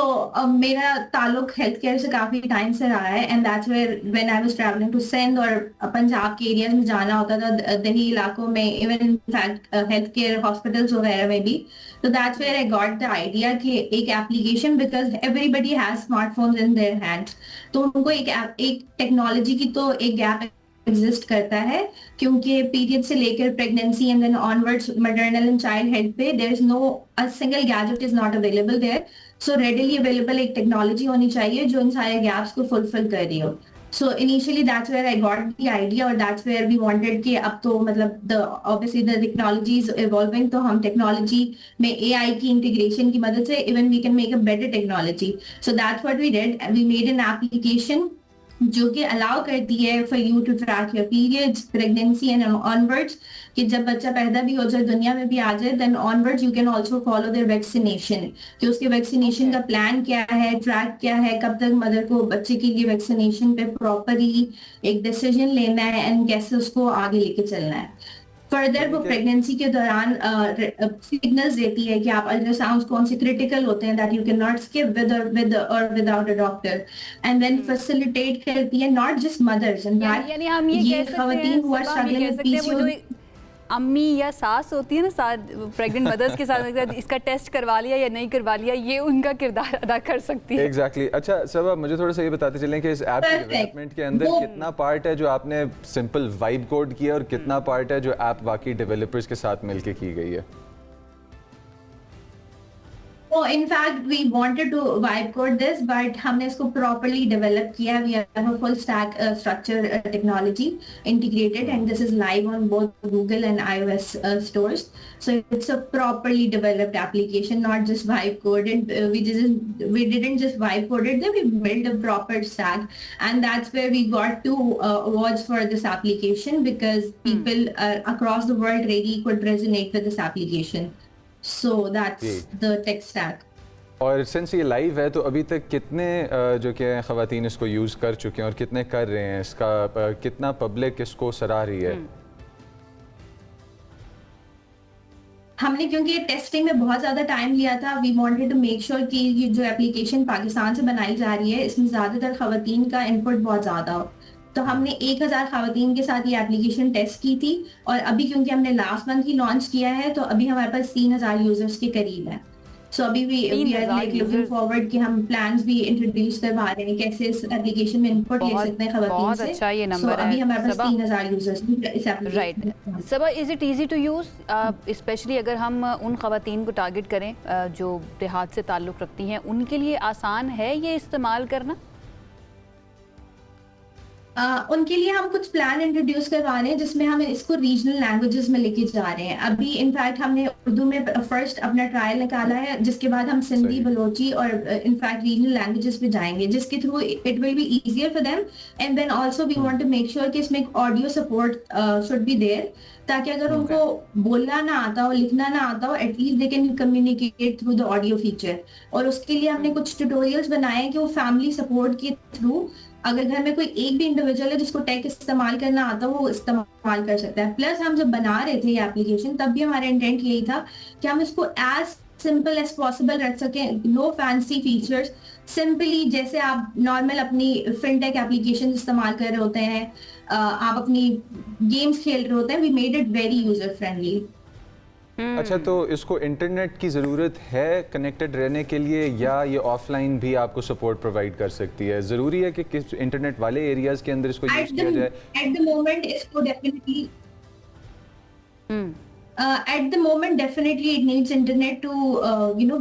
मेरा ताल्लुक हेल्थ केयर से काफी टाइम से रहा है, and that's where when I was travelling to Sindh और पंजाब के एरियाज में जाना होता था, दिल्ली इलाकों में, even in fact health care hospitals वगैरह में भी। तो that's where I got the idea कि एक application, because everybody has smartphones in their hands, तो उनको एक टेक्नोलॉजी की तो एक गैप एग्जिस्ट करता है, क्योंकि पीरियड से लेकर pregnancy and then onwards maternal and child health पे there is no a single gadget is not available there. So readily available एक टेक्नोलॉजी होनी चाहिए जो इन सारे गैप्स को फुलफिल कर रही हो। So initially that's where I got the idea, और दैट्स वेयर वी वांटेड कि अब तो मतलब the obviously the technology is evolving, तो हम टेक्नोलॉजी में एआई की इंटीग्रेशन की मदद से even we can make a better technology. So that's what we did, we made an application जो कि अलाउ करती है for you to track your periods, pregnancy and onwards, कि जब बच्चा पैदा भी हो जाए, दुनिया में भी आ जाए, then onwards you can also follow their vaccination, कि उसके वैक्सीनेशन का प्लान क्या है, ट्रैक क्या है, कब तक मदर को बच्चे के लिए वैक्सीनेशन पे प्रॉपरली एक डिसीजन लेना है, एंड कैसे उसको आगे लेके चलना है। फर्दर वो प्रेगनेंसी के दौरान सिग्नल्स देती है कि आप अल्ट्रासाउंड कौन से क्रिटिकल होते हैं, that you can not skip with or without a doctor, and then facilitate करती है नॉट जस्ट मदर्स, एंड यानी हम ये कह सकते हैं, हुआ स्ट्रगलिंग विद पीसीओडी, अम्मी या सास होती है ना, प्रेग्नेंट मदर्स के साथ इसका टेस्ट करवा लिया या नहीं करवा लिया, ये उनका किरदार अदा कर सकती है। एग्जैक्टली। अच्छा सबा, मुझे थोड़ा सा ये बताते चलें कि इस ऐप के डेवलपमेंट के अंदर कितना पार्ट है जो आपने सिंपल वाइब कोड किया और कितना पार्ट है जो ऐप वाकई डेवलपर्स के साथ मिलके की गई है? Oh, in fact, we wanted to vibe code this, but हमने इसको properly develop किया. We have a full stack structure technology integrated, and this is live on both Google and iOS stores. So it's a properly developed application, not just vibe coded. We didn't just vibe code it. We built a proper stack, and that's where we got 2 awards for this application, because people across the world really could resonate with this application. So that's the tech stack. और since ये live है, तो अभी तक कितने जो कि ख़वातीन इसको यूज़ कर चुके हैं और कितने कर रहे हैं, इसका कितना पब्लिक इसको सराह रही है? हमने क्योंकि टेस्टिंग में बहुत ज़्यादा टाइम लिया था, we wanted to make sure कि ये जो एप्लीकेशन पाकिस्तान से बनाई जा रही है, इसमें ज़्यादातर ख़वातीन का इनपुट बहुत ज़्यादा हो। तो हमने 1000 ख़वातीन के साथ ये एप्लीकेशन टेस्ट की थी, और अभी क्योंकि हमने लास्ट मंथ ही लॉन्च किया है, तो अभी हमारे पास 3000 यूजर्स के करीब है। सो अभी भी we are like looking forward कि हम प्लान्स भी इंट्रोड्यूस करवा रहे हैं, कैसे इस एप्लीकेशन में इनपुट ले सकते हैं ख़वातीन से। अच्छा ये नंबर है। अभी हमारे पास 3000 यूजर्स इस एप्लीकेशन में। Saba, is it easy to use, especially अगर हम उन ख़वातीन को टारगेट करें जो देहात से ताल्लुक़ रखती हैं, उनके लिए आसान है ये इस्तेमाल करना? उनके लिए हम कुछ प्लान इंट्रोड्यूस करवा रहे हैं, जिसमें हम इसको रीजनल लैंग्वेजेस में लेके जा रहे हैं। अभी इनफैक्ट हमने उर्दू में फर्स्ट अपना ट्रायल निकाला है, जिसके बाद हम सिंधी, बलोची और इनफैक्ट रीजनल लैंग्वेजेस पे जाएंगे, जिसके through it will be easier for them, and then also we want to make sure कि इसमें एक audio support should be there, ताकि अगर उनको बोलना ना आता हो, लिखना ना आता हो, at least they can communicate through the audio feature. और उसके लिए हमने कुछ ट्यूटोरियल्स बनाए हैं कि वो फैमिली सपोर्ट के थ्रू, अगर घर में कोई एक भी इंडिविजुअल है जिसको टेक इस्तेमाल करना आता है, वो इस्तेमाल कर सकता है। प्लस हम जब बना रहे थे ये एप्लीकेशन, तब भी हमारा इंटेंट यही था कि हम इसको एज सिंपल एज पॉसिबल रख सकें, नो फैंसी फीचर्स, सिंपली जैसे आप नॉर्मल अपनी फिनटेक एप्लीकेशन इस्तेमाल कर रहे होते हैं, आप अपनी गेम्स खेल रहे होते हैं, we made it very user friendly. अच्छा, तो इसको इंटरनेट की ज़रूरत है कनेक्टेड रहने के लिए, या ये ऑफलाइन भी आपको सपोर्ट प्रोवाइड कर सकती है? ज़रूरी है कि किस इंटरनेट वाले एरियाज के अंदर इसको यूज़ किया जाए? एट द मोमेंट इसको definitely At the moment, definitely it needs internet to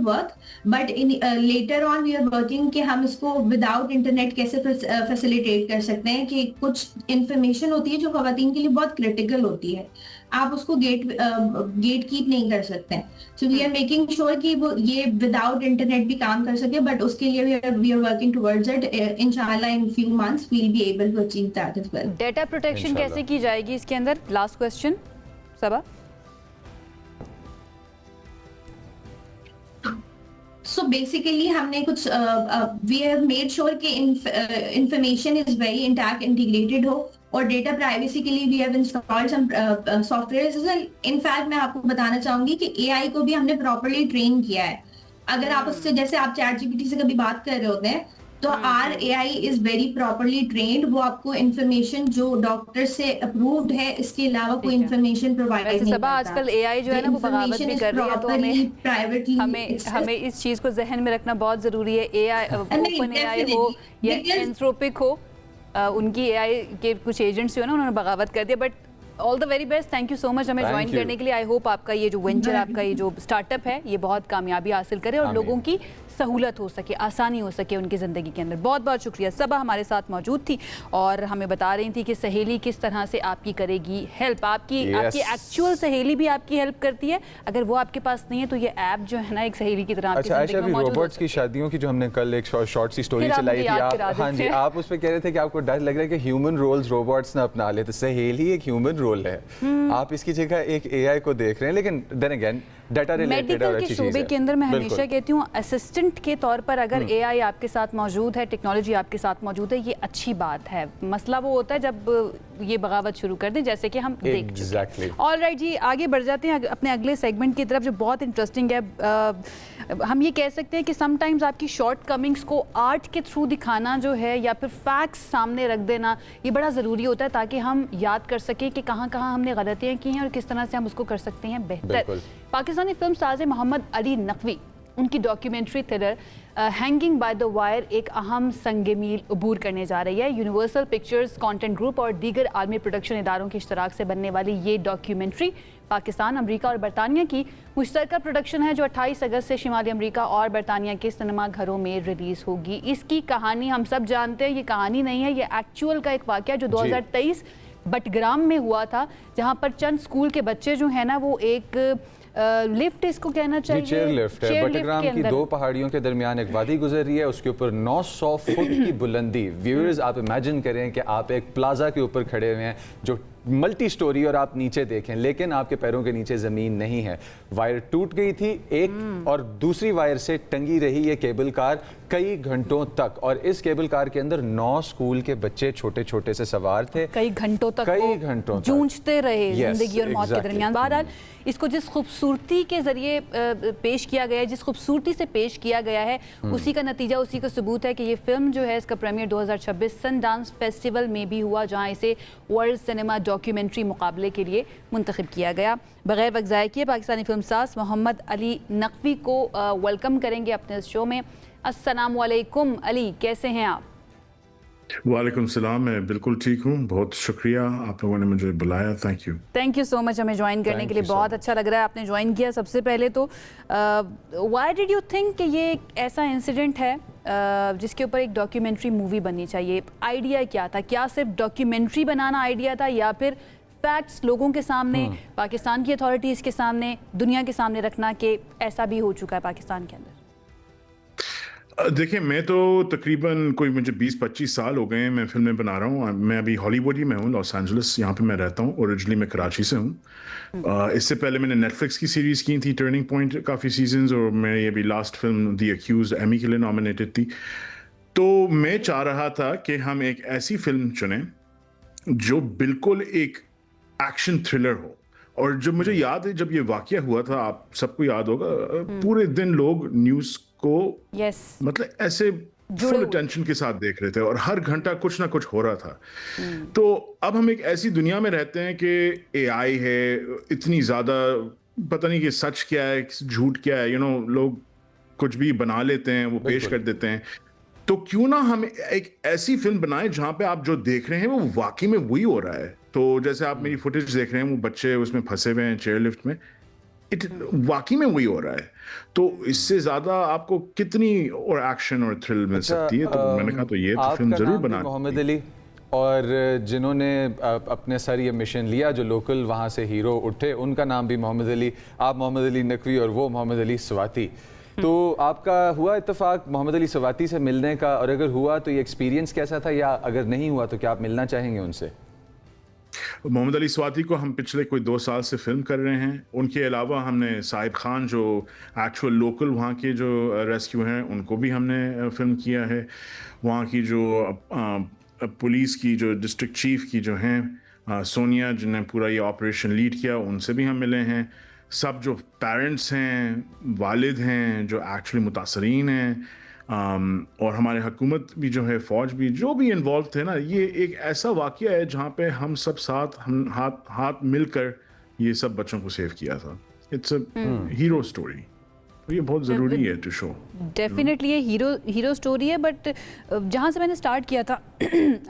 work. But in later on we are working कि हम इसको without internet कैसे facilitate कर सकते हैं कि कुछ information होती है जो ख़वातीन के लिए बहुत critical होती है, आप उसको गेट कीप नहीं कर सकते हैं. So we are making sure कि वो ये without internet भी काम कर सके, but उसके लिए we are working towards it. Inshallah in few months we'll be able to achieve that as well. Data protection कैसे की जाएगी इसके अंदर? लास्ट क्वेश्चन सबा. So basically हमने कुछ we have made sure कि information is very intact, integrated हो, और डेटा प्राइवेसी के लिए we have installed some software as well. In fact मैं आपको बताना चाहूंगी कि AI को भी हमने properly train किया है. अगर आप उससे, जैसे आप ChatGPT से कभी बात कर रहे होते हैं, तो our AI is very properly trained. वो आपको information जो डॉक्टर से अप्रूव्ड है इसके अलावा कोई information provide नहीं करता. सबा आजकल AI जो है ना वो बगावत भी कर रही है, तो हमें इस चीज को जहन में रखना बहुत जरूरी है. AI ओपन AI हो या एंथ्रोपिक हो, उनकी AI के कुछ एजेंट्स जो है ना उन्होंने बगावत कर दिया. But all the very best, thank you so much हमें ज्वाइन करने के लिए. आई होप आपका ये जो वेंचर, आपका ये जो स्टार्टअप है, ये बहुत कामयाबी हासिल करे और लोगों की सहूलत हो सके, आसानी हो सके उनकी ज़िंदगी के अंदर. बहुत बहुत शुक्रिया. सबा हमारे साथ मौजूद थी और हमें बता रही थी कि सहेली किस तरह से आपकी करेगी हेल्प. आपकी एक्चुअल सहेली भी आपकी हेल्प करती है. अगर वो आपके पास नहीं है तो ये ऐप जो है ना एक सहेली की तरह आपकी ज़िंदगी में मौजूद है. रोबोट्स की शादियों की जो हमने कल एक शॉर्ट सी स्टोरी चलाई थी, हाँ जी, आप उस पर कह रहे थे कि आपको डर लग रहा है कि ह्यूमन रोल्स रोबोट्स ना अपना ले, तो सहेली एक ह्यूमन रोल है. आप इसकी जगह एक AI को देख रहे हैं, लेकिन देन अगेन डाटा रिलेटेड और अच्छी चीज़ है. मेडिकल के शोबे के अंदर मैं हमेशा कहती हूँ असिस्टेंट के तौर पर अगर AI आपके साथ मौजूद है, टेक्नोलॉजी आपके साथ मौजूद है, ये अच्छी बात है. मसला वो होता है जब ये बगावत शुरू कर दें, जैसे कि हम देख चुके हैं. ऑलराइट जी, आगे बढ़ जाते हैं अपने अगले सेगमेंट की तरफ जो बहुत इंटरेस्टिंग है. हम ये कह सकते हैं कि समटाइम्स आपकी शॉर्ट कमिंग्स को आर्ट के थ्रू दिखाना जो है या फिर फैक्ट्स सामने रख देना, ये बड़ा ज़रूरी होता है ताकि हम याद कर सकें कि कहाँ कहाँ हमने गलतियाँ की हैं और किस तरह से हम उसको कर सकते हैं बेहतर. पाकिस्तानी फिल्म साज़ मोहम्मद अली नकवी, उनकी documentary thriller hanging by the wire एक अहम संग मील अबूर करने जा रही है. यूनिवर्सल पिक्चर्स कंटेंट ग्रुप और दीगर आलमी प्रोडक्शन इदारों के इश्तराक से बनने वाली ये डॉक्यूमेंट्री पाकिस्तान, अमेरिका और बरतानिया की मुश्तरका प्रोडक्शन है जो 28 अगस्त से शुमाली अमेरिका और बरतानिया के सिनेमा घरों में रिलीज़ होगी. इसकी कहानी हम सब जानते हैं, ये कहानी नहीं है, ये एक्चुअल का एक वाक़या जो 2023 बटग्राम में हुआ था, जहाँ पर चंद स्कूल के बच्चे जो है ना वो एक लिफ्ट इसको कहना चाहिए, चेयर लिफ्ट है, बटग्राम की दो पहाड़ियों के दरमियान एक वादी गुजर रही है, उसके ऊपर 900 फुट की बुलंदी. व्यूअर्स आप इमेजिन करें कि आप एक प्लाजा के ऊपर खड़े हुए हैं जो मल्टी स्टोरी, और आप नीचे देखें लेकिन आपके पैरों के नीचे ज़मीन नहीं है. वायर टूट गई थी एक, और दूसरी वायर से टंगी रही ये केबल कार कई घंटों तक, और इस केबल कार के अंदर 9 स्कूल के बच्चे छोटे छोटे से सवार थे. कई घंटों तक जूझते रहे जिंदगी और मौत के दरमियान. बहरहाल इसको जिस खूबसूरती के जरिए पेश किया गया है, जिस खूबसूरती से पेश किया गया है, उसी का नतीजा, उसी का सबूत है कि ये फिल्म जो है इसका प्रीमियर 2026 सनडांस फेस्टिवल में भी हुआ, जहाँ इसे वर्ल्ड सिनेमा डॉक्यूमेंट्री मुकाबले के लिए मुंतखब किया गया. बगैर वक्त ज़ाया किए पाकिस्तानी फिल्मसाज मोहम्मद अली नकवी को वेलकम करेंगे अपने इस शो में. अस्सलामु अलैकुम अली, कैसे हैं आप? वालेकुम सलाम, मैं बिल्कुल ठीक हूँ. बहुत शुक्रिया आप लोगों ने मुझे बुलाया. थैंक यू सो मच हमें ज्वाइन करने के लिए. बहुत अच्छा लग रहा है आपने ज्वाइन किया. सबसे पहले तो व्हाई डिड यू थिंक कि ये एक ऐसा इंसिडेंट है जिसके ऊपर एक डॉक्यूमेंट्री मूवी बननी चाहिए? आइडिया क्या था? क्या सिर्फ डॉक्यूमेंट्री बनाना आइडिया था या फिर फैक्ट्स लोगों के सामने, पाकिस्तान की अथॉरिटीज़ के सामने, दुनिया के सामने रखना कि ऐसा भी हो चुका है पाकिस्तान के अंदर? देखिए, मैं तो तकरीबन कोई मुझे 20-25 साल हो गए हैं मैं फिल्में बना रहा हूँ. मैं अभी हॉलीवुड ही में हूँ, लॉस एंजलिस, यहाँ पे मैं रहता हूँ. ओरिजिनली मैं कराची से हूँ. इससे पहले मैंने नेटफ्लिक्स की सीरीज़ की थी टर्निंग पॉइंट काफ़ी सीजन्स, और मेरी अभी last film the accused Emmy के लिए नॉमिनेटेड थी. तो मैं चाह रहा था कि हम एक ऐसी फिल्म चुनें जो बिल्कुल एक एक्शन थ्रिलर हो. और जब मुझे याद है जब ये वाकया हुआ था, आप सबको याद होगा, पूरे दिन लोग न्यूज़ को मतलब ऐसे फुल अटेंशन के साथ देख रहे थे और हर घंटा कुछ ना कुछ हो रहा था. तो अब हम एक ऐसी दुनिया में रहते हैं कि AI है, इतनी ज़्यादा पता नहीं कि सच क्या है झूठ क्या है, लोग कुछ भी बना लेते हैं, वो पेश कर देते हैं. तो क्यों ना हम एक ऐसी फिल्म बनाएं जहां पे आप जो देख रहे हैं वो वाकई में वही हो रहा है। तो जैसे आप मेरी फुटेज देख रहे हैं, वो बच्चे उसमें फंसे हुए हैं चेयर लिफ्ट में, वाकई में वही हो रहा है। तो इससे ज्यादा आपको कितनी और एक्शन और थ्रिल मिल सकती है? तो मैंने कहा तो ये तो फिल्म आपका जरूर नाम भी बनानी मोहम्मद अली, और जिन्होंने अपने सर ये मिशन लिया, जो लोकल वहाँ से हीरो उठे, उनका नाम भी मोहम्मद अली। आप मोहम्मद अली नकवी और वो मोहम्मद अली स्वाति। तो आपका हुआ इत्तेफाक मोहम्मद अली स्वाति से मिलने का, और अगर हुआ तो ये एक्सपीरियंस कैसा था, या अगर नहीं हुआ तो क्या आप मिलना चाहेंगे उनसे? मोहम्मद अली स्वाति को हम पिछले कोई 2 साल से फिल्म कर रहे हैं। उनके अलावा हमने साहिब खान, जो एक्चुअल लोकल वहाँ के जो रेस्क्यू हैं, उनको भी हमने फिल्म किया है। वहाँ की जो पुलिस की जो डिस्ट्रिक्ट चीफ की जो हैं सोनिया, जिन्हें पूरा ये ऑपरेशन लीड किया, उनसे भी हम मिले हैं। सब जो पेरेंट्स हैं, वालिद हैं, जो एक्चुअली मुतासरीन हैं, और हमारे हुकूमत भी जो है, फ़ौज भी, जो भी इन्वॉल्व थे ना, ये एक ऐसा वाक़या है जहाँ पे हम सब साथ, हम हाथ हाथ मिलकर ये सब बच्चों को सेव किया था। It's a hero story. तो ये बहुत ज़रूरी है टू शो। डेफिनेटली ये हीरो स्टोरी है, बट जहाँ से मैंने स्टार्ट किया था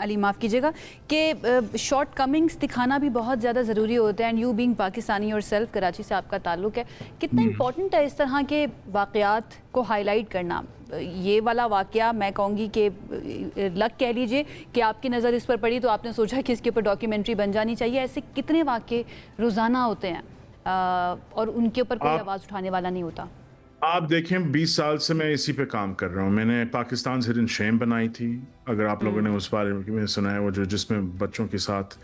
अली माफ़ कीजिएगा, कि शॉर्ट कमिंग्स दिखाना भी बहुत ज़्यादा ज़रूरी होता है। एंड यू बीइंग पाकिस्तानी और सेल्फ कराची से आपका ताल्लुक़ है, कितना इम्पोर्टेंट है इस तरह के वाक़यात को हाईलाइट करना? ये वाला वाक़या मैं कहूँगी कि लक कह लीजिए कि आपकी नज़र इस पर पड़ी तो आपने सोचा कि इसके ऊपर डॉक्यूमेंट्री बन जानी चाहिए। ऐसे कितने वाक़े रोज़ाना होते हैं और उनके ऊपर कोई आवाज़ उठाने वाला नहीं होता? आप देखें, 20 साल से मैं इसी पे काम कर रहा हूँ। मैंने पाकिस्तान हिडन शेम बनाई थी, अगर आप लोगों ने उस बारे में सुना है, वो जो जिसमें बच्चों के साथ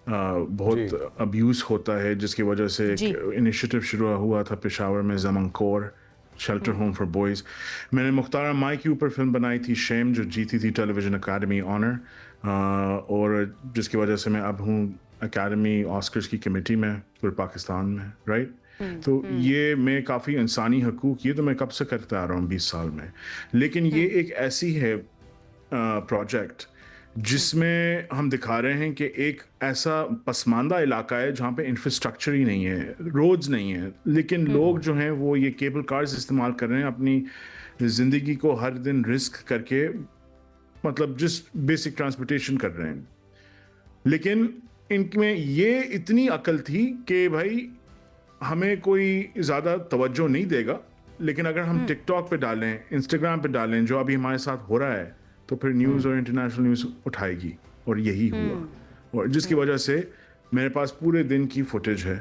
बहुत अब्यूज़ होता है, जिसकी वजह से एक इनिशिएटिव शुरू हुआ था पेशावर में, ज़मनकोर शेल्टर होम फॉर बॉयज़। मैंने मुख्तार माई के ऊपर फिल्म बनाई थी शेम, जो जीती थी टेलीविज़न अकादमी ऑनर, और जिसकी वजह से मैं अब हूँ अकादमी ऑस्कर्स की कमेटी में पूरे पाकिस्तान में, राइट। तो ये मैं काफ़ी इंसानी हकूक़, ये तो मैं कब से करता आ रहा हूँ 20 साल में। लेकिन ये एक ऐसी है प्रोजेक्ट जिसमें हम दिखा रहे हैं कि एक ऐसा पसमानदा इलाका है जहाँ पे इंफ्रास्ट्रक्चर ही नहीं है, रोड्स नहीं है, लेकिन लोग जो हैं वो ये केबल कार्स इस्तेमाल कर रहे हैं अपनी ज़िंदगी को हर दिन रिस्क करके, मतलब जिस बेसिक ट्रांसपोर्टेशन कर रहे हैं। लेकिन इनमें ये इतनी अकल थी कि भाई हमें कोई ज़्यादा तवज्जो नहीं देगा, लेकिन अगर हम टिकटॉक पे डालें, इंस्टाग्राम पे डालें जो अभी हमारे साथ हो रहा है, तो फिर न्यूज़ और इंटरनेशनल न्यूज़ उठाएगी। और यही हुआ, और जिसकी वजह से मेरे पास पूरे दिन की फुटेज है,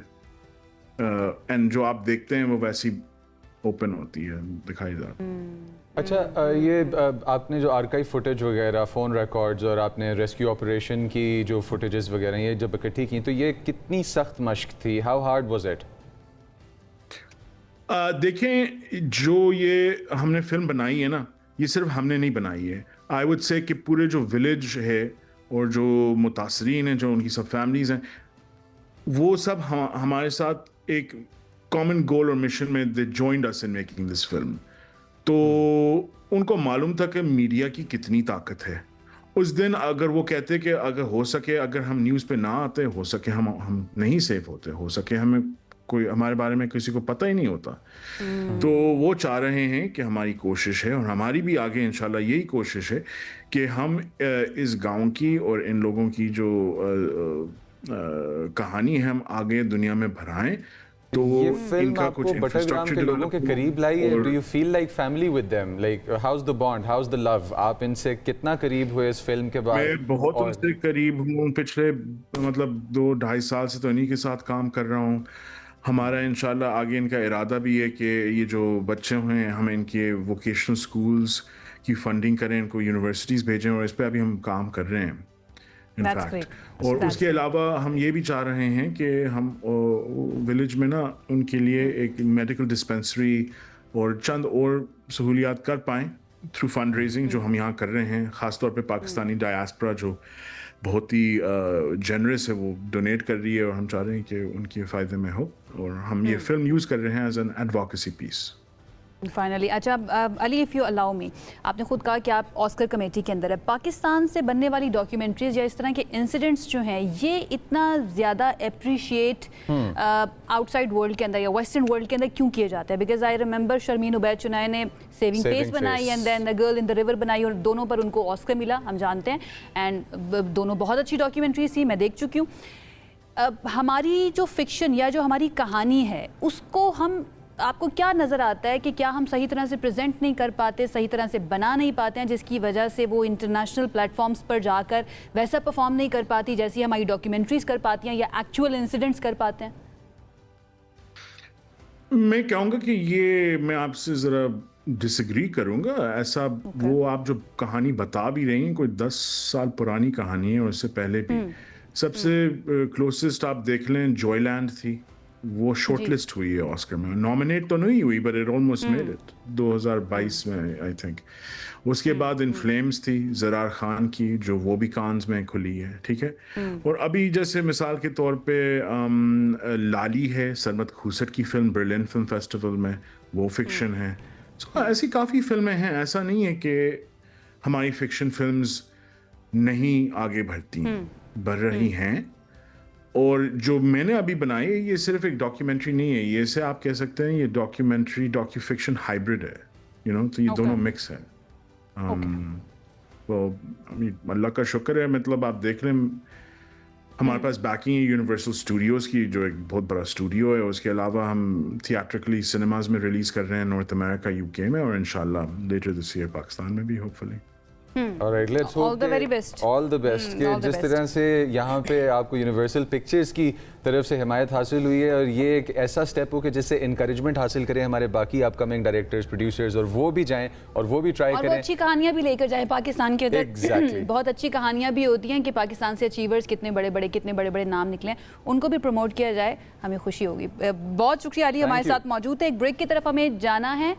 एंड जो आप देखते हैं वो वैसी ओपन होती है, दिखाई जाती है। अच्छा, ये आपने जो आर्काइव फुटेज वगैरह, फ़ोन रिकॉर्ड्स, और आपने रेस्क्यू ऑपरेशन की जो फुटेजेस वगैरह ये जब इकट्ठी की, तो ये कितनी सख्त मश्क थी? How hard was it? देखें, जो ये हमने फिल्म बनाई है ना, ये सिर्फ हमने नहीं बनाई है। आई वुड से कि पूरे जो विलेज है और जो मुतासरीन हैं, जो उनकी सब फैमिलीज़ हैं, वो सब हमारे साथ एक कॉमन गोल और मिशन में they joined us in making this film. तो उनको मालूम था कि मीडिया की कितनी ताकत है। उस दिन अगर वो कहते कि अगर हो सके, अगर हम न्यूज़ पे ना आते, हो सके हम नहीं सेफ होते, हो सके हमें कोई हमारे बारे में किसी को पता ही नहीं होता। तो वो चाह रहे हैं कि हमारी कोशिश है, और हमारी भी आगे इंशाल्लाह यही कोशिश है कि हम इस गांव की और इन लोगों की जो कहानी है, हम आगे दुनिया में भराएं। तो ये फिल्म इनका आपको कुछ बटरग्राम इंफ्रास्ट्रक्चर के लोगों के करीब लाई है? Do you feel like family with them? Like how is the bond, how is the love? आप इनसे कितना करीब हुए इस फिल्म के बाद? मैं बहुत उनसे करीब हूँ, पिछले मतलब 2-2.5 साल से तो इन्हीं के साथ काम कर रहा हूँ। हमारा इंशाल्लाह आगे इनका इरादा भी है कि ये जो बच्चे हैं, हम इनके वोकेशनल स्कूल्स की फंडिंग करें, इनको यूनिवर्सिटीज़ भेजें, और इस पर अभी हम काम कर रहे हैं इनफैक्ट। और उसके अलावा हम ये भी चाह रहे हैं कि हम विलेज में ना उनके लिए एक मेडिकल डिस्पेंसरी और चंद और सहूलियात कर पाएँ थ्रू फंड रेजिंग, जो हम यहाँ कर रहे हैं। ख़ासतौर पे पाकिस्तानी डायस्पोरा जो बहुत ही जनरस है, वो डोनेट कर रही है, और हम चाह रहे हैं कि उनके फ़ायदे में हो, और हम ये फिल्म यूज़ कर रहे हैं as an advocacy piece. Finally अच्छा Ali, if you allow me, आपने खुद कहा कि आप ऑस्कर कमेटी के अंदर है। पाकिस्तान से बनने वाली डॉक्यूमेंट्रीज या इस तरह के इंसिडेंट्स जो हैं ये इतना ज़्यादा अप्रिशिएट आउटसाइड वर्ल्ड के अंदर या वेस्टर्न वर्ल्ड के अंदर क्यों किया जाता है? Because I remember Sharmeen Obaid Chinoy ने सेविंग फेस बनाई and then the girl in the river बनाई और दोनों पर उनको ऑस्कर मिला, हम जानते हैं, एंड दोनों बहुत अच्छी डॉक्यूमेंट्रीज थी, मैं देख चुकी हूँ। हमारी जो फिक्शन या जो हमारी कहानी है उसको हम, आपको क्या नज़र आता है कि क्या हम सही तरह से प्रेजेंट नहीं कर पाते, सही तरह से बना नहीं पाते हैं, जिसकी वजह से वो इंटरनेशनल प्लेटफॉर्म्स पर जाकर वैसा परफॉर्म नहीं कर पाती जैसी हमारी डॉक्यूमेंट्रीज कर पाती हैं या एक्चुअल इंसिडेंट्स कर पाते हैं? मैं कहूँगा कि ये मैं आपसे ज़रा डिसएग्री करूँगा। ऐसा वो आप जो कहानी बता भी रही हैं कोई 10 साल पुरानी कहानी है और उससे पहले भी सबसे क्लोजेस्ट आप देख लें जॉयलैंड थी, वो शॉर्टलिस्ट हुई है ऑस्कर में, नॉमिनेट तो नहीं हुई but it almost made it 2022 में आई थिंक। उसके बाद इन फ्लेम्स थी ज़रार खान की जो वो भी कांस में खुली है, ठीक है। और अभी जैसे मिसाल के तौर पे लाली है सरमद खूसट की फिल्म बर्लिन फिल्म फेस्टिवल में, वो फिक्शन है। तो ऐसी काफ़ी फिल्में हैं, ऐसा नहीं है कि हमारी फिक्शन फिल्म्स नहीं आगे बढ़ रही हैं। और जो मैंने अभी बनाई है ये सिर्फ एक डॉक्यूमेंट्री नहीं है, ये से आप कह सकते हैं ये डॉक्यूमेंट्री डॉक्यू फिक्शन हाइब्रिड है, यू नो, तो ये दोनों मिक्स है। तो अल्लाह का शुक्र है, मतलब आप देख लें हमारे पास बैकिंग है यूनिवर्सल स्टूडियोज़ की जो एक बहुत बड़ा स्टूडियो है। उसके अलावा हम थिएट्रिकली सिनेमाज में रिलीज़ कर रहे हैं नॉर्थ अमेरिका, यूके में, और इंशाल्लाह लेटर दिस ईयर पाकिस्तान में भी hopefully. Alright, let's hope all the very best, all the best कि जिस तरह से यहाँ पे आपको यूनिवर्सल पिक्चर्स की तरफ से हिमायत हासिल हुई है और ये एक ऐसा स्टेप हो कि जिससे इनकरेजमेंट हासिल करें हमारे बाकी अपकमिंग डायरेक्टर्स प्रोड्यूसर्स और वो भी जाएं और वो भी ट्राई करें, अच्छी कहानियां भी लेकर जाएं पाकिस्तान के अंदर। Exactly. बहुत अच्छी कहानियां भी होती हैं कि पाकिस्तान से अचीवर्स कितने बड़े बड़े नाम निकले, उनको भी प्रमोट किया जाए, हमें खुशी होगी। बहुत शुक्रिया अली हमारे साथ मौजूद है। एक ब्रेक की तरफ हमें जाना है,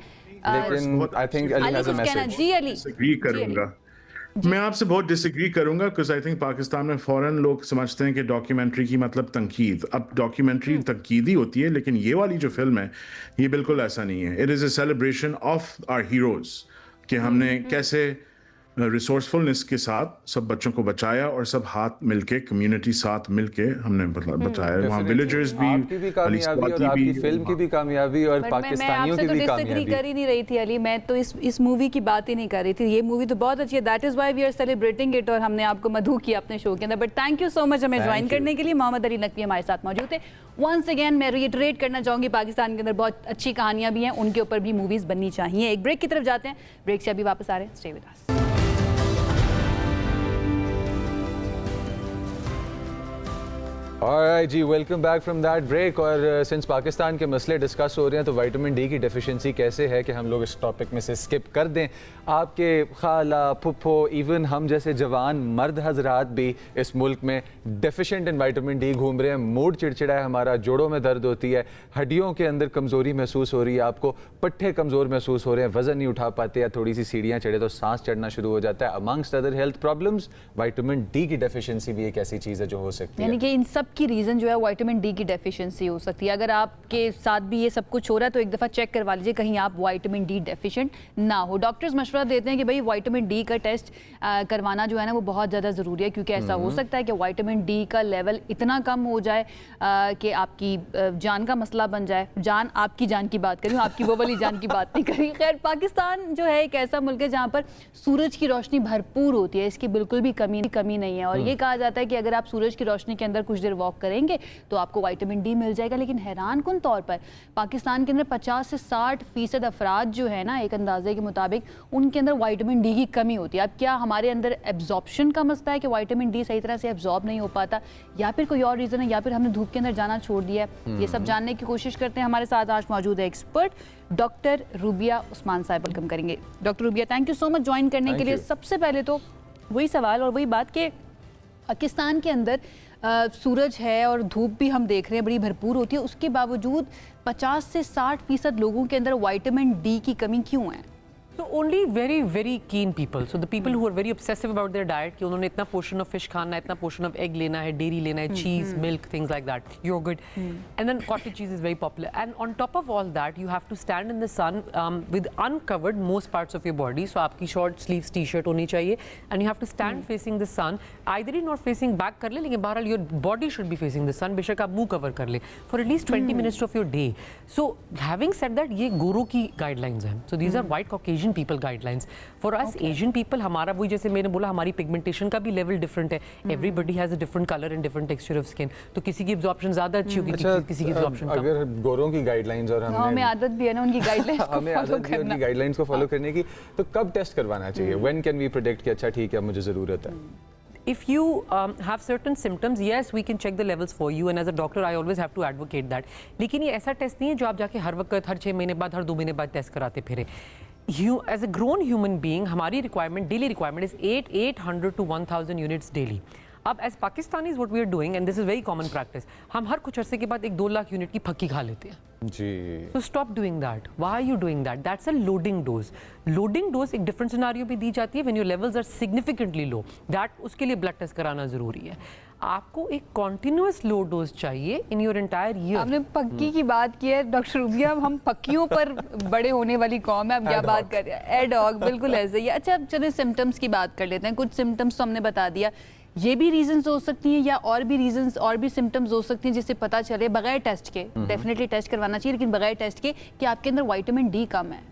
लेकिन I think Ali has a message. जी अली, डिसएग्री करूंगा, मैं आपसे बहुत डिसएग्री करूंगा बिकॉज आई थिंक पाकिस्तान में फौरन लोग समझते हैं कि डॉक्यूमेंट्री की मतलब तंकीद। अब डॉक्यूमेंट्री तंकीद ही होती है, लेकिन ये वाली जो फिल्म है ये बिल्कुल ऐसा नहीं है। It is a celebration of our heroes कि हमने कैसे रिसोर्सफुलनेस के साथ सब बच्चों को बचाया और सब हाथ मिलके, कम्युनिटी साथ मिलके हमने बचाया। वहाँ विलेजर्स भी, आपकी भी कामयाबी और आपकी फिल्म की भी कामयाबी और पाकिस्तानियों की भी कामयाबी। कर ही नहीं रही थी अली, मैं तो इस मूवी की बात ही नहीं कर रही थी। ये मूवी तो बहुत अच्छी है, that is why we are celebrating it, और हमने आपको मधु किया अपने शो के अंदर। But thank you so much हमें ज्वाइन करने के लिए। मोहम्मद अली नकवी हमारे साथ मौजूद थे। वंस अगेन मैं रिइटरेट करना चाहूँगी, पाकिस्तान के अंदर बहुत अच्छी कहानियाँ भी हैं, उनके ऊपर भी मूवीज़ बननी चाहिए। एक ब्रेक की तरफ जाते हैं, ब्रेक से अभी वापस आ रहे हैं, स्टे विद अस। ऑलराइट जी, welcome back from that break. और सिंस पाकिस्तान के मसले डिस्कस हो रहे हैं तो विटामिन डी की डेफिशिएंसी कैसे है कि हम लोग इस टॉपिक में से स्किप कर दें। आपके खाला, फुफ्फो, इवन हम जैसे जवान मर्द हजरात भी इस मुल्क में डेफिशिएंट इन विटामिन डी घूम रहे हैं। मूड चिड़चिड़ा है हमारा, जोड़ों में दर्द होती है, हड्डियों के अंदर कमज़ोरी महसूस हो रही है, आपको पट्ठे कमज़ोर महसूस हो रहे हैं, वज़न नहीं उठा पाते या थोड़ी सी सीढ़ियाँ चढ़े तो सांस चढ़ना शुरू हो जाता है। Amongst other health problems vitamin D की डेफिशिएंसी भी एक ऐसी चीज़ है जो हो सकती है। यानी कि इन सब की रीज़न जो है विटामिन डी की डेफिशिएंसी हो सकती है। अगर आपके साथ भी ये सब कुछ हो रहा है तो एक दफ़ा चेक करवा लीजिए कहीं आप विटामिन डी डेफिशिएंट ना हो। डॉक्टर्स मशवरा देते हैं कि भाई विटामिन डी का टेस्ट करवाना जो है ना वो बहुत ज़्यादा ज़रूरी है, क्योंकि ऐसा हो सकता है कि विटामिन डी का लेवल इतना कम हो जाए कि आपकी जान का मसला बन जाए। जान, आपकी जान की बात करूँ, आपकी वो वाली जान की बात नहीं करी। खैर, पाकिस्तान जो है एक ऐसा मुल्क है जहाँ पर सूरज की रोशनी भरपूर होती है, इसकी बिल्कुल भी कमी नहीं है। और ये कहा जाता है कि अगर आप सूरज की रोशनी के अंदर कुछ देर वॉक करेंगे तो आपको विटामिन डी मिल जाएगा। लेकिन हैरान कुन तौर पर पाकिस्तान के अंदर 50 से 60% अफराद जो है ना, एक अंदाजे के मुताबिक उनके अंदर विटामिन डी की कमी होती है। अब क्या हमारे अंदर एब्जॉर्प्शन का मसला है कि विटामिन डी सही तरह से एब्जॉर्ब नहीं हो पाता, या फिर कोई और रीज़न है, या फिर हमने धूप के अंदर जाना छोड़ दिया है? ये सब जानने की कोशिश करते हैं। हमारे साथ आज मौजूद है एक्सपर्ट डॉक्टर रूबिया उस्मान साहब। वेलकम करेंगे doctor rubia, thank you so much join करने के लिए। सबसे पहले तो वही सवाल और वही बात कि पाकिस्तान के अंदर सूरज है और धूप भी हम देख रहे हैं बड़ी भरपूर होती है, उसके बावजूद 50 से 60% लोगों के अंदर विटामिन डी की कमी क्यों है? So only very very keen people. So the people who are very obsessive about their diet कि उन्होंने इतना portion of fish खाना है, इतना portion of egg लेना है, dairy लेना है, cheese, milk, things like that, yogurt, and then cottage cheese is very popular. And on top of all that, you have to stand in the sun with uncovered most parts of your body. So आपकी short sleeves t-shirt होनी चाहिए, and you have to stand facing the sun. Either not facing back कर ले, लेकिन बहरहाल your body should be facing the sun. बेशक आप मुंह cover कर ले for at least 20 minutes of your day. So having said that, ये गोरों की guidelines हैं. So these are white Caucasian people guidelines. For us Asian people, हमारा वही जैसे मैंने बोला हमारी pigmentation का भी level different है. Everybody has a different color and different texture of skin. तो किसी की absorption ज़्यादा अच्छी होगी, किसी की absorption कम. अगर गोरों की गाइडलाइंस और हमें आदत भी है ना उनकी गाइडलाइंस को हमें फॉलो आदत भी है उनकी गाइडलाइंस को फॉलो करने की, तो कब टेस्ट करवाना चाहिए? व्हेन कैन वी प्रेडिक्ट कि अच्छा ठीक है मुझे ज़रूरत है? If you have certain symptoms, yes, we can check the levels for you, and as a doctor, I always have to advocate that. लेकिन ये ऐसा टेस्ट नहीं है जो आप जाके हर वक्त, हर 6 महीने बाद, हर 2 महीने बाद टेस्ट कराते फिरे. As a grown human being, हमारी requirement, daily requirement is 800 to 1000 units daily. अब as Pakistanis, what we are doing, and this is very common practice, हम हर कुछ अरसे के बाद 1-2 लाख यूनिट की फक्की खा लेते हैं. जी. So stop doing that. Why are you doing that? That's a loading dose. Loading dose एक different scenario भी दी जाती है when your levels are significantly low. That उसके लिए blood test कराना ज़रूरी है. आपको एक continuous low dose चाहिए in your entire year. आपने पक्की की बात की है डॉक्टर रूबिया, हम पक्कियों पर बड़े होने वाली कौम है, हम क्या बात कर रहे हैं? एडॉग बिल्कुल ऐसे ही. अच्छा अब चलिए सिम्टम्स की बात कर लेते हैं. कुछ सिम्टम्स तो हमने बता दिया, ये भी रीजंस हो सकती हैं या और भी रीजंस और भी सिम्टम्स हो सकती हैं जिससे पता चले बगैर टेस्ट के, डेफिनेटली टेस्ट करवाना चाहिए लेकिन बगैर टेस्ट के, कि आपके अंदर विटामिन डी कम है.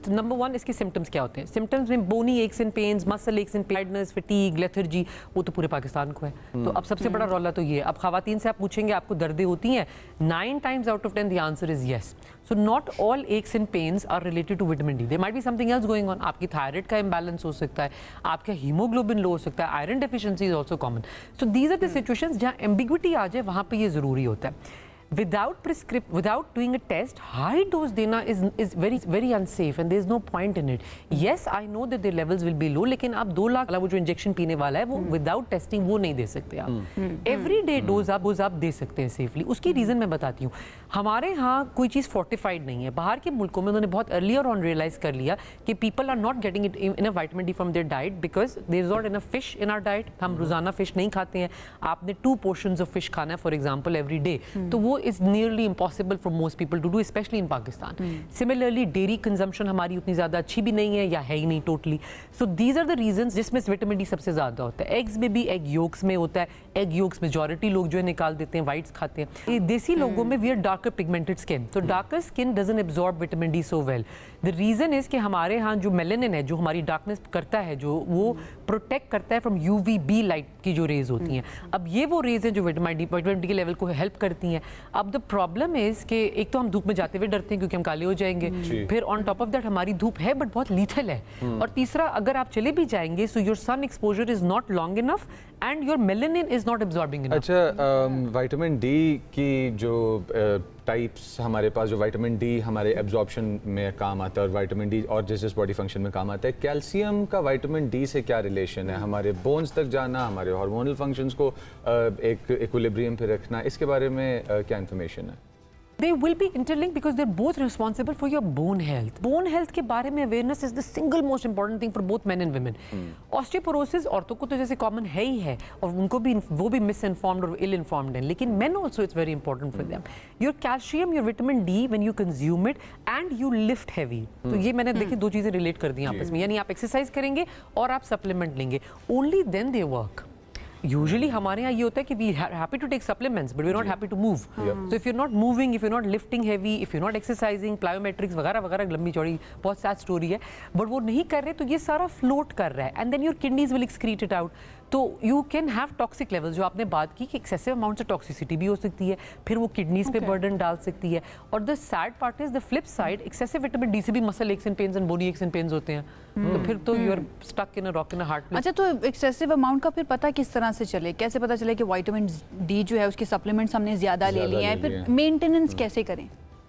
नंबर 1 इसके सिम्टम्स क्या होते हैं? सिम्टम्स में bony aches and pains, muscle aches and tiredness, fatigue, lethargy, वो तो पूरे पाकिस्तान को है. तो अब सबसे बड़ा रौला तो ये, अब खवातीन से आप पूछेंगे आपको दर्दें होती हैं, 9 times out of 10 the answer is yes. So not all aches and pains are related to vitamin D. There might be something else going on. आपकी थायराइड का imbalance हो सकता है, आपका हीमोग्लोबिन लो हो सकता है, iron deficiency is also common. So these are the situations जहाँ ambiguity आ जाए, वहाँ पे ये ज़रूरी होता है. Without doing a test, high dose देना is very unsafe and there is no point in it. Yes, I know that their levels will be low, लेकिन आप 2 लाख वाला वो जो इंजेक्शन पीने वाला है वो without testing वो नहीं दे सकते आप. Everyday dose आप दे सकते हैं safely. उसकी रीज़न मैं बताती हूँ. हमारे यहाँ कोई चीज़ fortified नहीं है. बाहर के मुल्कों में उन्होंने बहुत earlier on realize कर लिया कि people are not getting enough vitamin D from their diet because there is not enough fish in our diet. हम रोज़ाना fish नहीं खाते हैं. आपने 2 portions of fish खाना है for example every day. तो वो is nearly impossible for most people to do, especially in Pakistan. Similarly, dairy consumption हमारी उतनी ज़्यादा अच्छी भी नहीं है या है ही नहीं totally. So these are the reasons जिसमें विटामिन डी सबसे ज़्यादा होता है. एग्स में भी एग योक्स में होता है. एग योक्स मेजॉरिटी लोग जो है निकाल देते हैं, वाइट्स खाते हैं. ये देसी लोगों में we are darker pigmented skin. So darker skin doesn't absorb vitamin D so well. The reason is कि हमारे यहाँ जो मेलानिन है, जो हमारी डार्कनेस करता है, जो वो प्रोटेक्ट करता है फ्रॉम UVB लाइट की जो रेज होती हैं. अब ये वो रेज हैं जो विटामिन डी के लेवल को हेल्प करती हैं. अब द प्रॉब्लम इज कि एक तो हम धूप में जाते हुए डरते हैं क्योंकि हम काले हो जाएंगे, फिर ऑन टॉप ऑफ दैट हमारी धूप है बट बहुत लीथल है, और तीसरा अगर आप चले भी जाएंगे so your sun exposure is not long enough and your melanin is not absorbing enough. अच्छा, विटामिन डी की जो टाइप्स हमारे पास, जो विटामिन डी हमारे एब्जॉर्प्शन में काम आता है और विटामिन डी और जिस बॉडी फंक्शन में काम आता है, कैल्शियम का विटामिन डी से क्या रिलेशन है? हमारे बोन्स तक जाना, हमारे हार्मोनल फंक्शंस को एक इक्विलिब्रियम पे रखना, इसके बारे में क्या इन्फॉर्मेशन है? They will be interlinked because they're both responsible for your bone health. Bone health के बारे में awareness is the single most important thing for both men and women. Osteoporosis औरतों को तो जैसे common है ही है और उनको भी वो भी misinformed और ill-informed हैं, लेकिन men also it's very important for them. Your calcium, your vitamin D when you consume it and you lift heavy. तो ये मैंने देखिए 2 चीज़ें relate कर दी आपस में, यानी आप exercise करेंगे और आप supplement लेंगे, only then they work. Usually हमारे यहाँ ये होता है कि we are happy to take supplements but we're not happy to move. So if you're not moving, if you're not lifting heavy, if you're not exercising, plyometrics वगैरह वगैरह, लंबी चौड़ी बहुत sad story है, but वो नहीं कर रहे तो ये सारा float कर रहा है and then your kidneys will excrete it out. तो you can have toxic levels, जो आपने बात की कि excessive amount से toxicity भी हो सकती है, फिर वो kidneys पे burden डाल सकती है, और the sad part is the flip side, excessive vitamin D से भी muscle aches and pains and bony aches and pains होते हैं. तो फिर तो you are stuck in a rock in a hard place. अच्छा, तो excessive amount का फिर पता किस तरह से चले, कैसे पता चले कि विटामिन डी जो है उसके सप्लीमेंट्स हमने ज़्यादा ले लिए हैं, फिर मेंटेनेंस कैसे करें?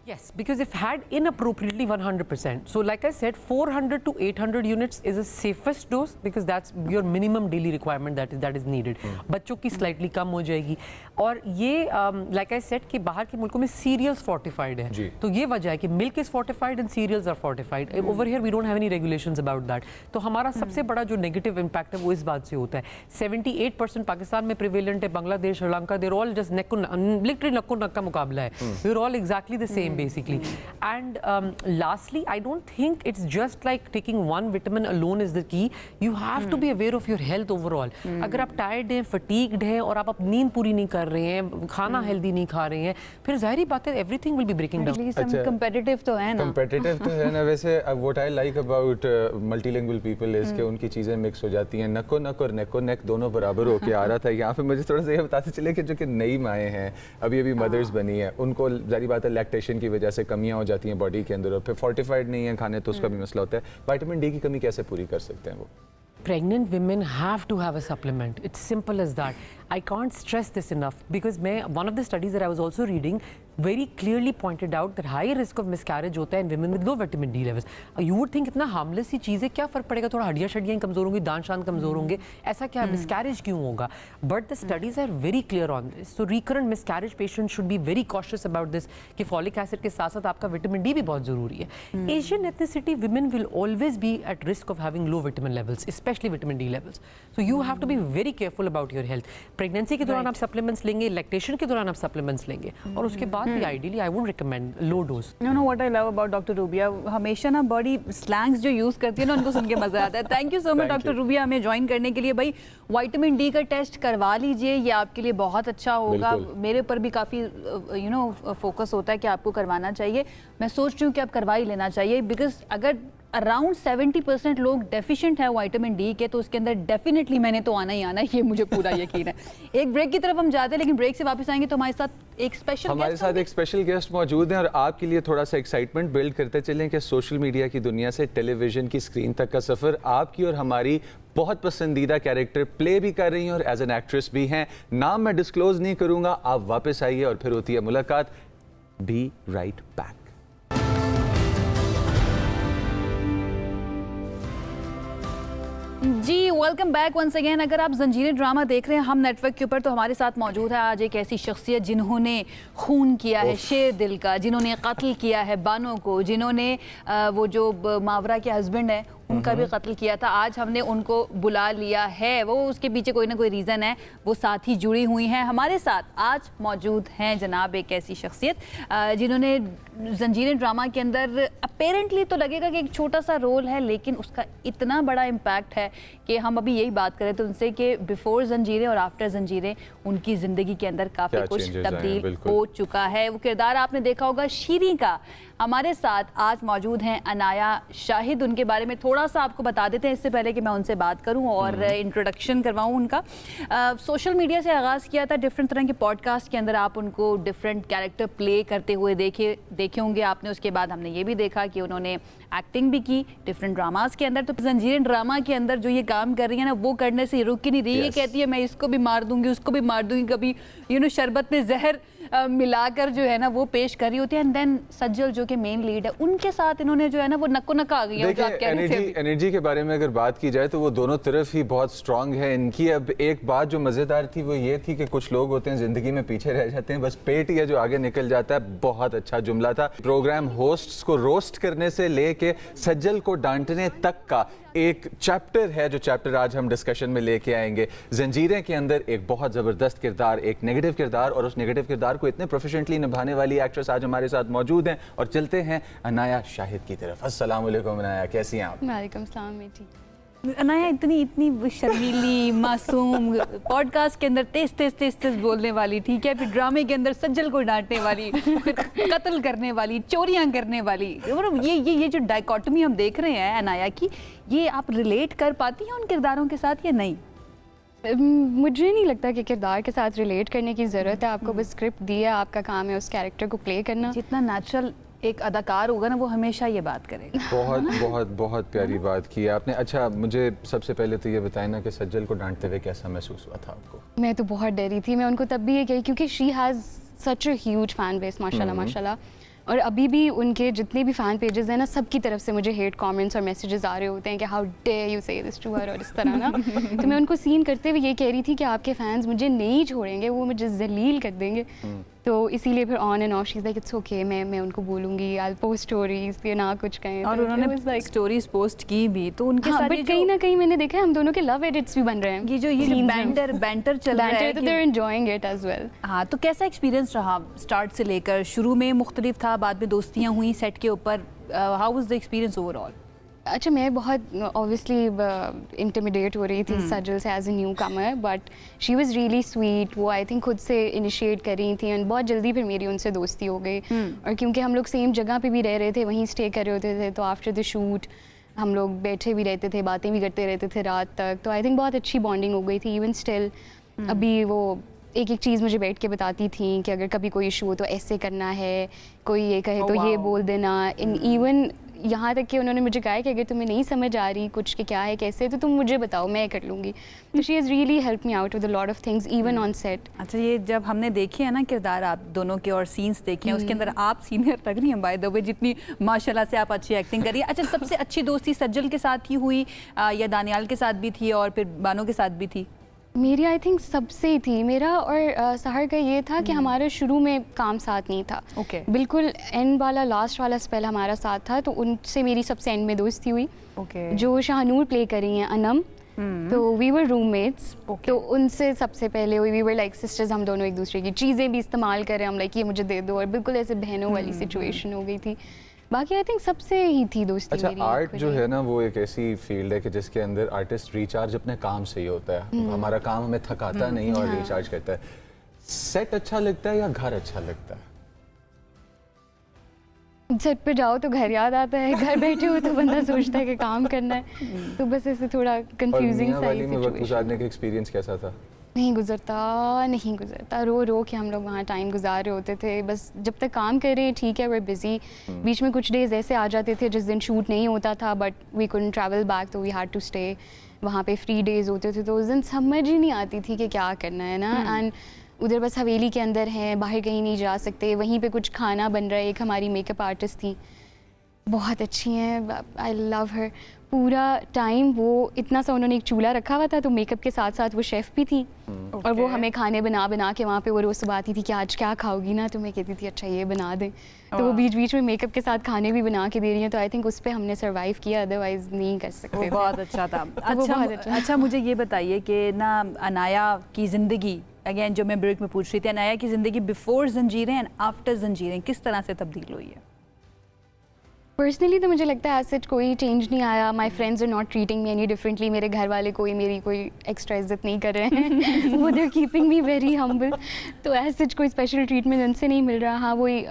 Yes, because if had inappropriately 100%. So like I said, 400 to 800 units is the safest dose because that's your minimum daily requirement that is needed. बच्चों की slightly कम हो जाएगी और ये like I said कि बाहर के मुल्कों में cereals fortified है तो ये वजह है कि milk is fortified and cereals are fortified. Over here we don't have any regulations about that. तो हमारा सबसे बड़ा जो negative impact है वो इस बात से होता है. 78% पाकिस्तान में prevalent है, Bangladesh, Sri Lanka, they're all just literally नक्को नक का मुकाबला है. We're all exactly the same basically. And lastly, I don't think it's just like taking one vitamin alone is the key. You have to be aware of your health overall. अगर आप tired हैं, fatigued हैं और आप नींद पूरी नहीं कर रहे हैं, खाना healthy नहीं खा रहे हैं, फिर जाहिर बात है everything will be breaking down. अच्छा, competitive तो है ना? Competitive तो है ना. वैसे what I like about multilingual people is कि उनकी चीज़ें mix हो जाती हैं. नको नक और नेको नेक दोनों बराबर होके आ रहा था. यहाँ पे मुझे थोड़ा सा ये बताते चले कि जो कि नई माएँ हैं, अभी मदर्स बनी हैं, उनको जारी बात है लैक्टेशन की वजह से कमियां हो जाती हैं बॉडी के अंदर और फिर फोर्टिफाइड नहीं है खाने तो उसका भी मसला होता है. विटामिन डी की कमी कैसे पूरी कर सकते हैं वो? Pregnant women have to have a supplement. It's simple as that. I can't stress this enough because one of the studies that I was also reading very clearly pointed out that higher risk of miscarriage होता है in women with low vitamin D levels. You would think इतना harmless सी चीज़ है, क्या फ़र्क पड़ेगा, थोड़ा हड्डियाँ शड्डियाँ कमज़ोर होंगी, दांत शांत कमज़ोर होंगे, ऐसा क्या miscarriage क्यों होगा? But the studies are very clear on this. So recurrent miscarriage patients should be very cautious about this कि folic acid के साथ साथ आपका vitamin D भी बहुत ज़रूरी है. Asian ethnicity women will always be at risk of having low vitamin levels, especially vitamin D levels. So you have to be very careful about your health. Pregnancy के दौरान आप supplements लेंगे, lactation के दौरान आप supplements लेंगे और उसके बाद भी ideally I wouldn't recommend low dose. You know what I love about Dr. Rubia? हमेशा ना बड़ी slangs जो use करती है ना उनको सुन के मजा आता है. Thank you so much Dr. Rubia हमें join करने के लिए. भाई विटामिन डी का टेस्ट करवा लीजिए, ये आपके लिए बहुत अच्छा होगा. मेरे ऊपर भी काफ़ी फोकस होता है कि आपको करवाना चाहिए. मैं सोच रही हूँ कि आप करवा ही लेना चाहिए बिकॉज अगर अराउंड 70% लोग डेफिशिएंट है विटामिन डी के तो उसके अंदर डेफिनेटली मैंने तो आना ही आना है, ये मुझे पूरा यकीन है. एक ब्रेक की तरफ हम जाते हैं लेकिन ब्रेक से वापस आएंगे तो हमारे साथ एक स्पेशल गेस्ट मौजूद हैं और आपके लिए थोड़ा सा एक्साइटमेंट बिल्ड करते चलें कि सोशल मीडिया की दुनिया से टेलीविजन की स्क्रीन तक का सफ़र आपकी और हमारी बहुत पसंदीदा कैरेक्टर प्ले भी कर रही हैं और एज एन एक्ट्रेस भी हैं. नाम मैं डिस्क्लोज नहीं करूँगा, आप वापस आइए और फिर होती है मुलाकात. Be right back. जी वेलकम बैक वंस अगेन. अगर आप जंजीरें ड्रामा देख रहे हैं हम नेटवर्क के ऊपर तो हमारे साथ मौजूद है आज एक ऐसी शख्सियत जिन्होंने खून किया है शेर दिल का, जिन्होंने कत्ल किया है बानो को, जिन्होंने वो जो मावरा के हस्बैंड है उनका भी कत्ल किया था. आज हमने उनको बुला लिया है, वो उसके पीछे कोई ना कोई रीज़न है, वो साथ ही जुड़ी हुई हैं. हमारे साथ आज मौजूद हैं जनाब एक ऐसी शख्सियत जिन्होंने जंजीरें ड्रामा के अंदर अपेरेंटली तो लगेगा कि एक छोटा सा रोल है लेकिन उसका इतना बड़ा इम्पैक्ट है कि हम अभी यही बात करें तो उनसे कि बिफोर जंजीरें और आफ्टर जंजीरें उनकी ज़िंदगी के अंदर काफ़ी कुछ तब्दील हो चुका है. वो किरदार आपने देखा होगा शीरी का. हमारे साथ आज मौजूद हैं अनाया शाहिद. उनके बारे में थोड़ा सा आपको बता देते हैं इससे पहले कि मैं उनसे बात करूं और इंट्रोडक्शन करवाऊं उनका. सोशल मीडिया से आगाज़ किया था, डिफरेंट तरह के पॉडकास्ट के अंदर आप उनको डिफरेंट कैरेक्टर प्ले करते हुए देखे होंगे आपने. उसके बाद हमने ये भी देखा कि उन्होंने एक्टिंग भी की डिफरेंट ड्रामास के अंदर. तो जंजीरें ड्रामा के अंदर जो ये काम कर रही है ना वो करने से रुक ही नहीं रही. ये कहती है मैं इसको भी मार दूंगी उसको भी मार दूंगी, कभी शरबत में जहर मिलाकर जो है ना वो पेश कर रही होती है. एंड देन सज्जल जो कि मेन लीड है उनके साथ इन्होंने जो है ना वो नक्को नक्का आ गई है. एनर्जी के बारे में अगर बात की जाए तो वो दोनों तरफ ही बहुत स्ट्रांग है इनकी. अब एक बात जो मज़ेदार थी वो ये थी कि कुछ लोग होते हैं ज़िंदगी में पीछे रह जाते हैं, बस पेट ही है जो आगे निकल जाता है. बहुत अच्छा जुमला था. प्रोग्राम होस्ट्स को रोस्ट करने से लेके सज्जल को डांटने तक का एक चैप्टर है जो चैप्टर आज हम डिस्कशन में लेके आएंगे. जंजीरें के अंदर एक बहुत ज़बरदस्त किरदार, एक नेगेटिव किरदार और उस नेगेटिव किरदार को इतने प्रोफेशनली निभाने वाली एक्ट्रेस आज हमारे साथ मौजूद हैं. और चलते हैं अनाया शाहिद की तरफ. अस्सलाम वालेकुम अनाया, कैसी हैं आप? वालेकुम सलाम बेटी. अनाया इतनी शर्मीली मासूम, पॉडकास्ट के अंदर तेज बोलने वाली, ठीक है, फिर ड्रामे के अंदर सज्जल को डांटने वाली, कत्ल करने वाली, चोरियां करने वाली. मतलब ये जो डायकोटमी हम देख रहे हैं अनाया की, ये आप रिलेट कर पाती हैं उन किरदारों के साथ या नहीं? मुझे नहीं लगता कि किरदार के साथ रिलेट करने की ज़रूरत है. आपको बस स्क्रिप्ट दी है, आपका काम है उस कैरेक्टर को प्ले करना. जितना नेचुरल एक अदाकार होगा ना वो हमेशा ये बात करेगा. बहुत बहुत बहुत प्यारी बात की आपने. अच्छा मुझे सबसे पहले तो ये बताएं ना कि सज्जल को डांटते हुए कैसा महसूस हुआ था आपको? मैं तो बहुत डरी थी. मैं उनको तब भी ये कही क्योंकि she has such a huge fan base माशाल्लाह माशाल्लाह. और अभी भी उनके जितने भी फ़ैन पेजेस हैं ना, सबकी तरफ से मुझे हेट कमेंट्स और मैसेजेस आ रहे होते हैं कि हाउ डेयर यू से दिस टू हर और इस तरह ना। तो मैं उनको सीन करते हुए ये कह रही थी कि आपके फैंस मुझे नहीं छोड़ेंगे, वो मुझे जलील कर देंगे। तो इसीलिए फिर on end of she is like it's okay, मैं उनको बोलूँगी आई पोस्ट स्टोरीज, ये ना कुछ कहें। और तो उन्होंने स्टोरीज पोस्ट की भी, तो उनके हाँ, साथ बट कहीं ना कहीं मैंने देखा है हम दोनों के लव एडिट्स भी बन रहे हैं। ये जो बैंटर चल रहा है, तो they're enjoying it as well। हाँ, तो कैसा एक्सपीरियंस रहा स्टार्ट से लेकर? शुरू में मुख्तलिफ था, बाद में दोस्तियाँ हुई सेट के ऊपर, how was the experience overall? अच्छा, मैं बहुत ऑब्वियसली इंटिमिडेट हो रही थी सजल से as a newcomer, but she was really sweet. वो आई थिंक खुद से इनिशिएट कर रही थी एंड बहुत जल्दी फिर मेरी उनसे दोस्ती हो गई। और क्योंकि हम लोग सेम जगह पे भी रह रहे थे, वहीं स्टे कर रहे होते थे, तो आफ्टर द शूट हम लोग बैठे भी रहते थे, बातें भी करते रहते थे रात तक। तो आई थिंक बहुत अच्छी बॉन्डिंग हो गई थी। इवन स्टिल अभी वो एक एक चीज़ मुझे बैठ के बताती थी कि अगर कभी कोई इशू हो तो ऐसे करना है, कोई ये कहे तो ये बोल देना। इवन यहाँ तक कि उन्होंने मुझे कहा है कि अगर तुम्हें नहीं समझ आ रही कुछ कि क्या है कैसे, तो तुम मुझे बताओ, मैं कर लूँगी। तो she has really help me out with a lot of things even on set. अच्छा, ये जब हमने देखे हैं ना किरदार आप दोनों के और सीन्स देखे हैं, उसके अंदर आप सीनियर लग रही हैं बाय द वे, जितनी माशाल्लाह से आप अच्छी एक्टिंग करिए। अच्छा, सबसे अच्छी दोस्ती सज्जल के साथ ही हुई या दानियाल के साथ भी थी और फिर बानो के साथ भी थी? मेरी आई थिंक सबसे ही थी। मेरा और सहर का ये था कि हमारा शुरू में काम साथ नहीं था। Okay. बिल्कुल एंड वाला लास्ट वाला स्पेल हमारा साथ था, तो उनसे मेरी सबसे एंड में दोस्ती हुई। Okay. जो शाहनूर प्ले कर रही हैं अनम, तो वी वर रूममेट्स। तो उनसे सबसे पहले हुई, वी वर लाइक सिस्टर्स, हम दोनों एक दूसरे की चीज़ें भी इस्तेमाल कर रहे हैं, हम लाइक ये मुझे दे दो, और बिल्कुल ऐसे बहनों वाली सिचुएशन हो गई थी। बाकी आई थिंक सबसे ही थी दोस्ती अच्छा, मेरी। आर्ट जो है ना वो एक ऐसी फील्ड है कि जिसके अंदर आर्टिस्ट रिचार्ज अपने काम से ही होता है। हमारा काम हमें थकाता नहीं और रिचार्ज करता है। सेट अच्छा लगता है या घर अच्छा लगता है? सेट पे जाओ तो घर याद आता है, घर बैठे हो तो बंदा सोचता है कि काम करना है। तो बस ऐसे थोड़ा और कंफ्यूजिंग मियां सा वाली ही में वक्त सिचुएशन। गुजारने का एक्सपीरियंस कैसा था? नहीं गुजरता, रो रो के हम लोग वहाँ टाइम गुजार रहे होते थे। बस जब तक काम कर रहे हैं ठीक है, वर बिजी। बीच में कुछ डेज ऐसे आ जाते थे जिस दिन शूट नहीं होता था, but we couldn't travel back, तो वी हैड टू स्टे। वहाँ पे फ्री डेज होते थे, तो उस दिन समझ ही नहीं आती थी कि क्या करना है ना। एंड उधर बस हवेली के अंदर हैं, बाहर कहीं नहीं जा सकते। वहीं पे कुछ खाना बन रहा है। एक हमारी मेकअप आर्टिस्ट थी, बहुत अच्छी हैं, आई लव हर। पूरा टाइम वो इतना सा उन्होंने एक चूल्हा रखा हुआ था, तो मेकअप के साथ साथ वो शेफ़ भी थी। और वो हमें खाने बना बना के वहाँ पे वो रोज़ सुबह आती थी कि आज क्या खाओगी ना, तो मैं कहती थी अच्छा ये बना दें। तो वो बीच बीच में मेकअप के साथ खाने भी बना के दे रही हैं। तो आई थिंक उस पर हमने सर्वाइव किया, अदरवाइज नहीं कर सकते थे। बहुत अच्छा था। बहुत अच्छा। अच्छा, मुझे ये बताइए कि ना अनाया की ज़िंदगी, अगेन जो मैं ब्रेक में पूछ रही थी, अनाया की ज़िंदगी बिफोर जंजीरें एंड आफ्टर जंजीरें किस तरह से तब्दील हुई है? पर्सनली तो मुझे लगता है ऐसे कोई चेंज नहीं आया। My friends are not treating me any differently. मेरे घर वाले मेरी कोई एक्स्ट्रा इज्जत नहीं कर रहे हैं। वो they are keeping me very humble. तो ऐसे कोई स्पेशल ट्रीटमेंट उनसे नहीं मिल रहा। हाँ, वही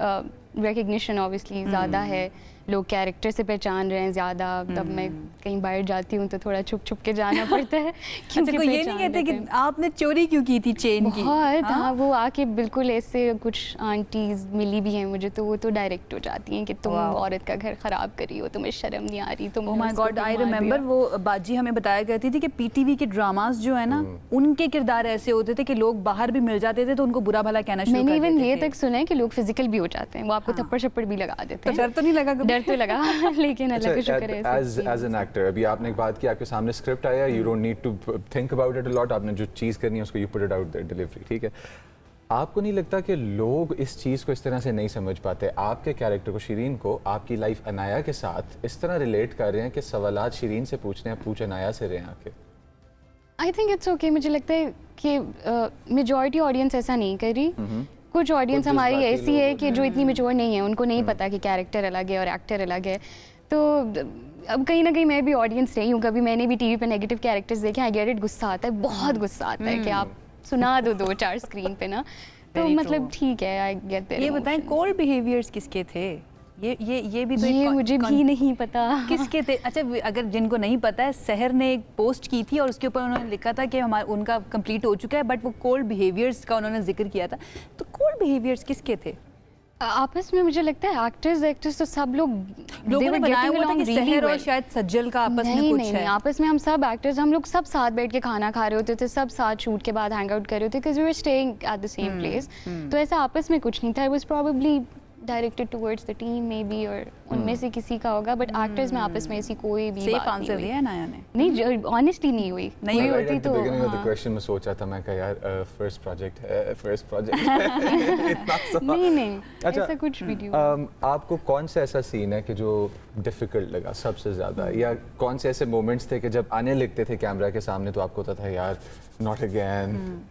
रिकग्निशन ऑब्वियसली ज़्यादा है, लोग कैरेक्टर से पहचान रहे हैं ज़्यादा। तब मैं कहीं बाहर जाती हूँ तो थोड़ा छुप छुप के जाना पड़ता है। अच्छा, कोई ये नहीं कहते कि आपने चोरी क्यों की थी चेन की? बहुत। हाँ, वो आके बिल्कुल ऐसे कुछ आंटीज मिली भी हैं मुझे, तो वो तो डायरेक्ट हो जाती हैं कि तुम औरत का घर ख़राब करी हो, तुम्हें शर्म नहीं आ रही, तुम। Oh my God, I remember वो बाजी हमें बताया करती थी कि पीटीवी के ड्रामास जो है ना, उनके किरदार ऐसे होते थे कि लोग बाहर भी मिल जाते थे तो उनको बुरा भला कहना शुरू कर देते थे। मैंने इवन ये तक सुना है कि लोग फिजिकल भी हो जाते हैं, वो आपको थप्पड़ शप्पड़ भी लगा देते हैं। डर तो नहीं लगा? डर तो लगा, लेकिन अल्लाह का शुक्र है। एज एन एक्टर, अभी आपने एक बात की, आपके सामने स्क्रिप्ट आया, you don't need to think about it a lot, आपने जो चीज़ करनी है उसको you put it out there, delivery, ठीक है। आपको नहीं लगता कि लोग इस चीज़ को इस तरह से नहीं समझ पाते? आपके कैरेक्टर को, शिरीन को, आपकी लाइफ अनाया के साथ इस तरह रिलेट कर रहे हैं कि सवालात शिरीन से पूछने हैं, पूछ अनाया से रहे हैं आके। आई थिंक इट्स ओके। मुझे लगता है कि मेजॉरिटी ऑडियंस ऐसा नहीं कर रही। कुछ ऑडियंस हमारी ऐसी है कि जो इतनी मेच्योर नहीं है, उनको नहीं पता कि कैरेक्टर अलग है और एक्टर अलग है। तो अब कहीं ना कहीं मैं भी ऑडियंस रही हूँ, कभी मैंने भी टीवी पे नेगेटिव कैरेक्टर्स देखे, आई गेट इट, गुस्सा आता है, बहुत गुस्सा आता है कि आप सुना दो 2-4 स्क्रीन पे ना। तो मतलब ठीक है, आई गेट दैट। ये बताएं, कोल्ड बिहेवियर्स किसके थे? ये भी तो ये मुझे भी नहीं पता किसके थे। अच्छा, अगर जिनको नहीं पता है, सहर ने एक पोस्ट की थी और उसके ऊपर उन्होंने लिखा था कि हमारा उनका कंप्लीट हो चुका है, बट वो कोल्ड बिहेवियर्स का उन्होंने जिक्र किया था। तो कोल्ड बिहेवियर्स किसके थे? आपस में मुझे लगता है एक्टर्स तो सब लोगों ने बनाया हुआ था कि सहर और शायद सज्जल का आपस में कुछ है। आपस में हम सब एक्टर्स, हम लोग सब साथ बैठ के खाना खा रहे होते थे, सब साथ शूट के बाद हैंग आउट कर रहे होते, because we were staying at the same place. तो ऐसा आपस में कुछ नहीं था। It was probably directed towards the team maybe और उनमें से किसी का होगा, बट एक्टर्स में आपस में ऐसी कोई भी सेफ बात आंसर नहीं दिया हुई। है नाया ने। नहीं, ऑनेस्टली नहीं हुई। नहीं हुई हुई होती तो बिगिनिंग ऑफ द हाँ। क्वेश्चन में सोचा था मैं, कहा यार फर्स्ट प्रोजेक्ट है, फर्स्ट प्रोजेक्ट है इतना सा। नहीं नहीं, अच्छा, ऐसा कुछ भी नहीं हुआ। आपको कौन सा ऐसा सीन है कि जो डिफिकल्ट लगा सबसे ज़्यादा, या कौन से ऐसे मोमेंट्स थे कि जब आने लगते थे कैमरा के सामने तो आपको होता था यार नॉट अगेन?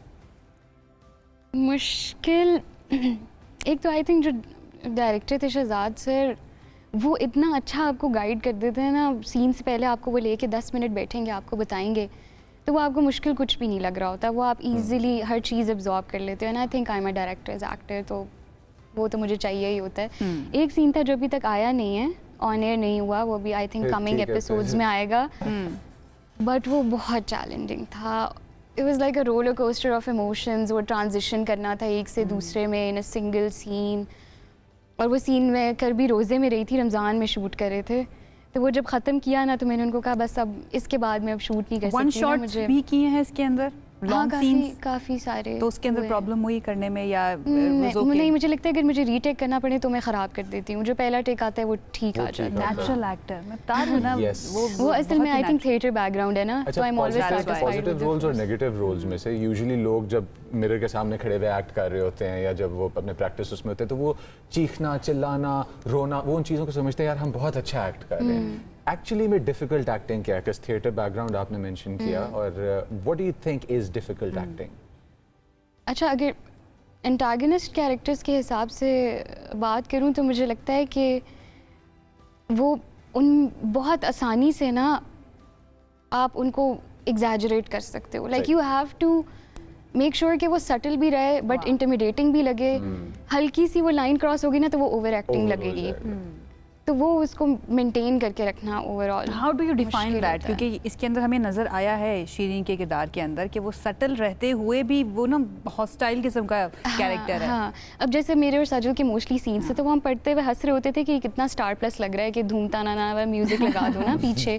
मुश्किल एक तो आई थिंक जो डायरेक्टर थे शहजाद सर, वो इतना अच्छा आपको गाइड कर देते हैं ना, सीन से पहले आपको वो लेके 10 मिनट बैठेंगे, आपको बताएंगे, तो वो आपको मुश्किल कुछ भी नहीं लग रहा होता, वो आप इजीली हर चीज़ एब्जॉर्ब कर लेते हो। And I think I am a director as actor, तो वो तो मुझे चाहिए ही होता है। एक सीन था जो अभी तक आया नहीं है, ऑन एयर नहीं हुआ, वो भी आई थिंक ठीक कमिंग है, एपिसोड्स में आएगा, बट वो बहुत चैलेंजिंग था। It was like a roller coaster of emotions. वो ट्रांजिशन करना था एक से दूसरे में इन अ सिंगल सीन, और वो सीन मैं कर भी रोज़े में रही थी, रमज़ान में शूट कर रहे थे, तो वो जब ख़त्म किया ना तो मैंने उनको कहा बस अब इसके बाद मैं अब शूट नहीं कर वन सकती ना, शॉट मुझे भी किए हैं इसके अंदर, हाँ, लॉन्ग सीन्स, काफ़ी सारे। तो उसके अंदर हुए। प्रॉब्लम हुई करने में या नहीं, मुझे लगता है अगर मुझे रीटेक करना पड़े तो मैं ख़राब कर देती हूँ। जो पहला टेक आता है वो ठीक आ जाता है। नेचुरल एक्टर मैं बता रही हूँ ना, Yes. वो असल में आई थिंक थिएटर बैकग्राउंड है ना, तो I am always satisfied positive roles और नेगेटिव रोल्स में से यूजुअली लोग जब मिरर के सामने खड़े हुए एक्ट कर रहे होते हैं या जब वो अपने प्रैक्टिस उसमें होते हैं तो वो चीखना, चिल्लाना, रोना, वो उन चीज़ों को समझते हैं यार हम बहुत अच्छा एक्ट कर रहे हैं। एक्चुअली में डिफिकल्ट एक्टिंग क्या है? किस थिएटर बैकग्राउंड आपने मेंशन किया, और what do you think is difficult acting? अच्छा, अगर एंटागनिस्ट कैरेक्टर्स के हिसाब से बात करूं तो मुझे लगता है कि वो उन बहुत आसानी से ना आप उनको एग्जैजरेट कर सकते हो। Like you have to make sure कि वो सटल भी रहे बट इंटिमिडेटिंग भी लगे। हल्की सी वो लाइन क्रॉस होगी ना तो वो ओवर एक्टिंग लगेगी, तो वो उसको मेंटेन करके रखना overall. How do you define मुश्किल दैट? होता है। क्योंकि इसके अंदर हमें नज़र आया है शीरीन के किरदार के अंदर कि वो सटल रहते हुए भी वो ना हॉस्टाइल किस्म का कैरेक्टर है। हाँ, अब जैसे मेरे और सजल के मोस्टली सीन्स थे तो वो हम पढ़ते हुए हंस रहे होते थे कि कितना स्टार प्लस लग रहा है कि धूमता ना ना म्यूजिक लगा दो ना पीछे,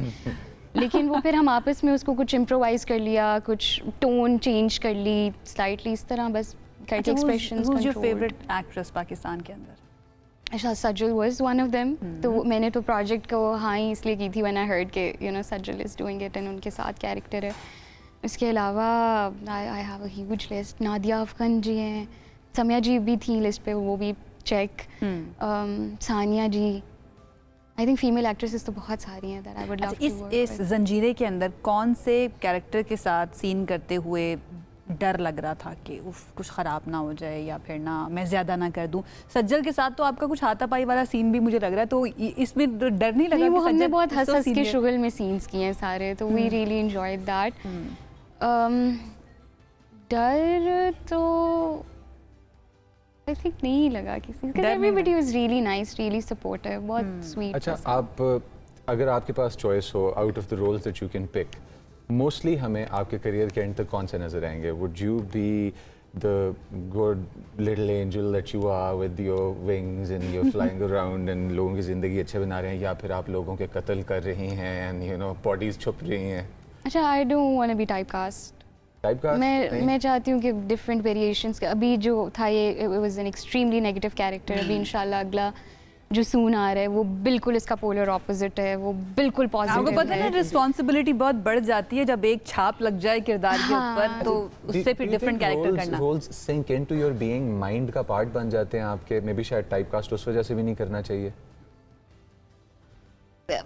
लेकिन वो फिर हम आपस में उसको कुछ इम्प्रोवाइज कर लिया, कुछ टोन चेंज कर ली स्लाइटली, इस तरह बस करके expressions your control. Favourite actress Pakistan के अंदर? अच्छा, सजल वाज वन ऑफ देम। तो मैंने तो प्रोजेक्ट को हाँ ही इसलिए की थी व्हेन आई हर्ड के you know Sajal is doing it and उनके साथ कैरेक्टर है। इसके अलावा I have a huge list. Nadia Afghan ji हैं, समिया जी भी थी लिस्ट पे, वो भी check. Sania ji, I think female actresses तो बहुत सारी हैं that I would love to work with. इस जंजीरे के अंदर कौन से कैरेक्टर के साथ सीन करते हुए डर लग रहा था कि उफ कुछ ख़राब ना हो जाए या फिर ना मैं ज़्यादा ना कर दूं? सज्जल के साथ तो आपका कुछ हाथापाई वाला सीन भी मुझे लग रहा है, तो इसमें डर नहीं लगा? नहीं, वो कि हमने सज्जल बहुत हंस तो हंस के सीनियर- शुगल में सीन्स किए हैं सारे, तो वी रियली एंजॉयड दैट। डर तो आई थिंक नहीं लगा किसी, डर नहीं everybody was really nice, really supportive, बहुत स्वीट। अच्छा, आप अगर आपके पास चॉइस हो out of the roles that you can pick, mostly हमें आपके करियर के एंड तक कौन से नजर आएंगे? Would you be the good little angel that you are with your wings and you are flying around and लोगों की ज़िंदगी अच्छे बना रहे हैं, या फिर आप लोगों के कत्ल कर रही हैं एंड यू नो बॉडीज छुप रही हैं? अच्छा, I don't want to be typecast. Typecast मैं चाहती हूँ कि डिफरेंट वेरिएशंस का, अभी जो था ये it was an extremely negative character, अभी इंशाल्लाह अगला जो सून आ रहा है वो बिल्कुल इसका पोलर ऑपोजिट है, वो बिल्कुल आपको पॉजिटिव पता है ना, रिस्पॉन्सिबिलिटी बहुत बढ़ जाती है जब एक छाप लग जाए किरदार के हाँ। ऊपर, तो उससे फिर डिफरेंट कैरेक्टर करना। Roles sink into your being, mind का पार्ट बन जाते हैं आपके, मे बी शायद टाइपकास्ट उस वजह से भी नहीं करना चाहिए।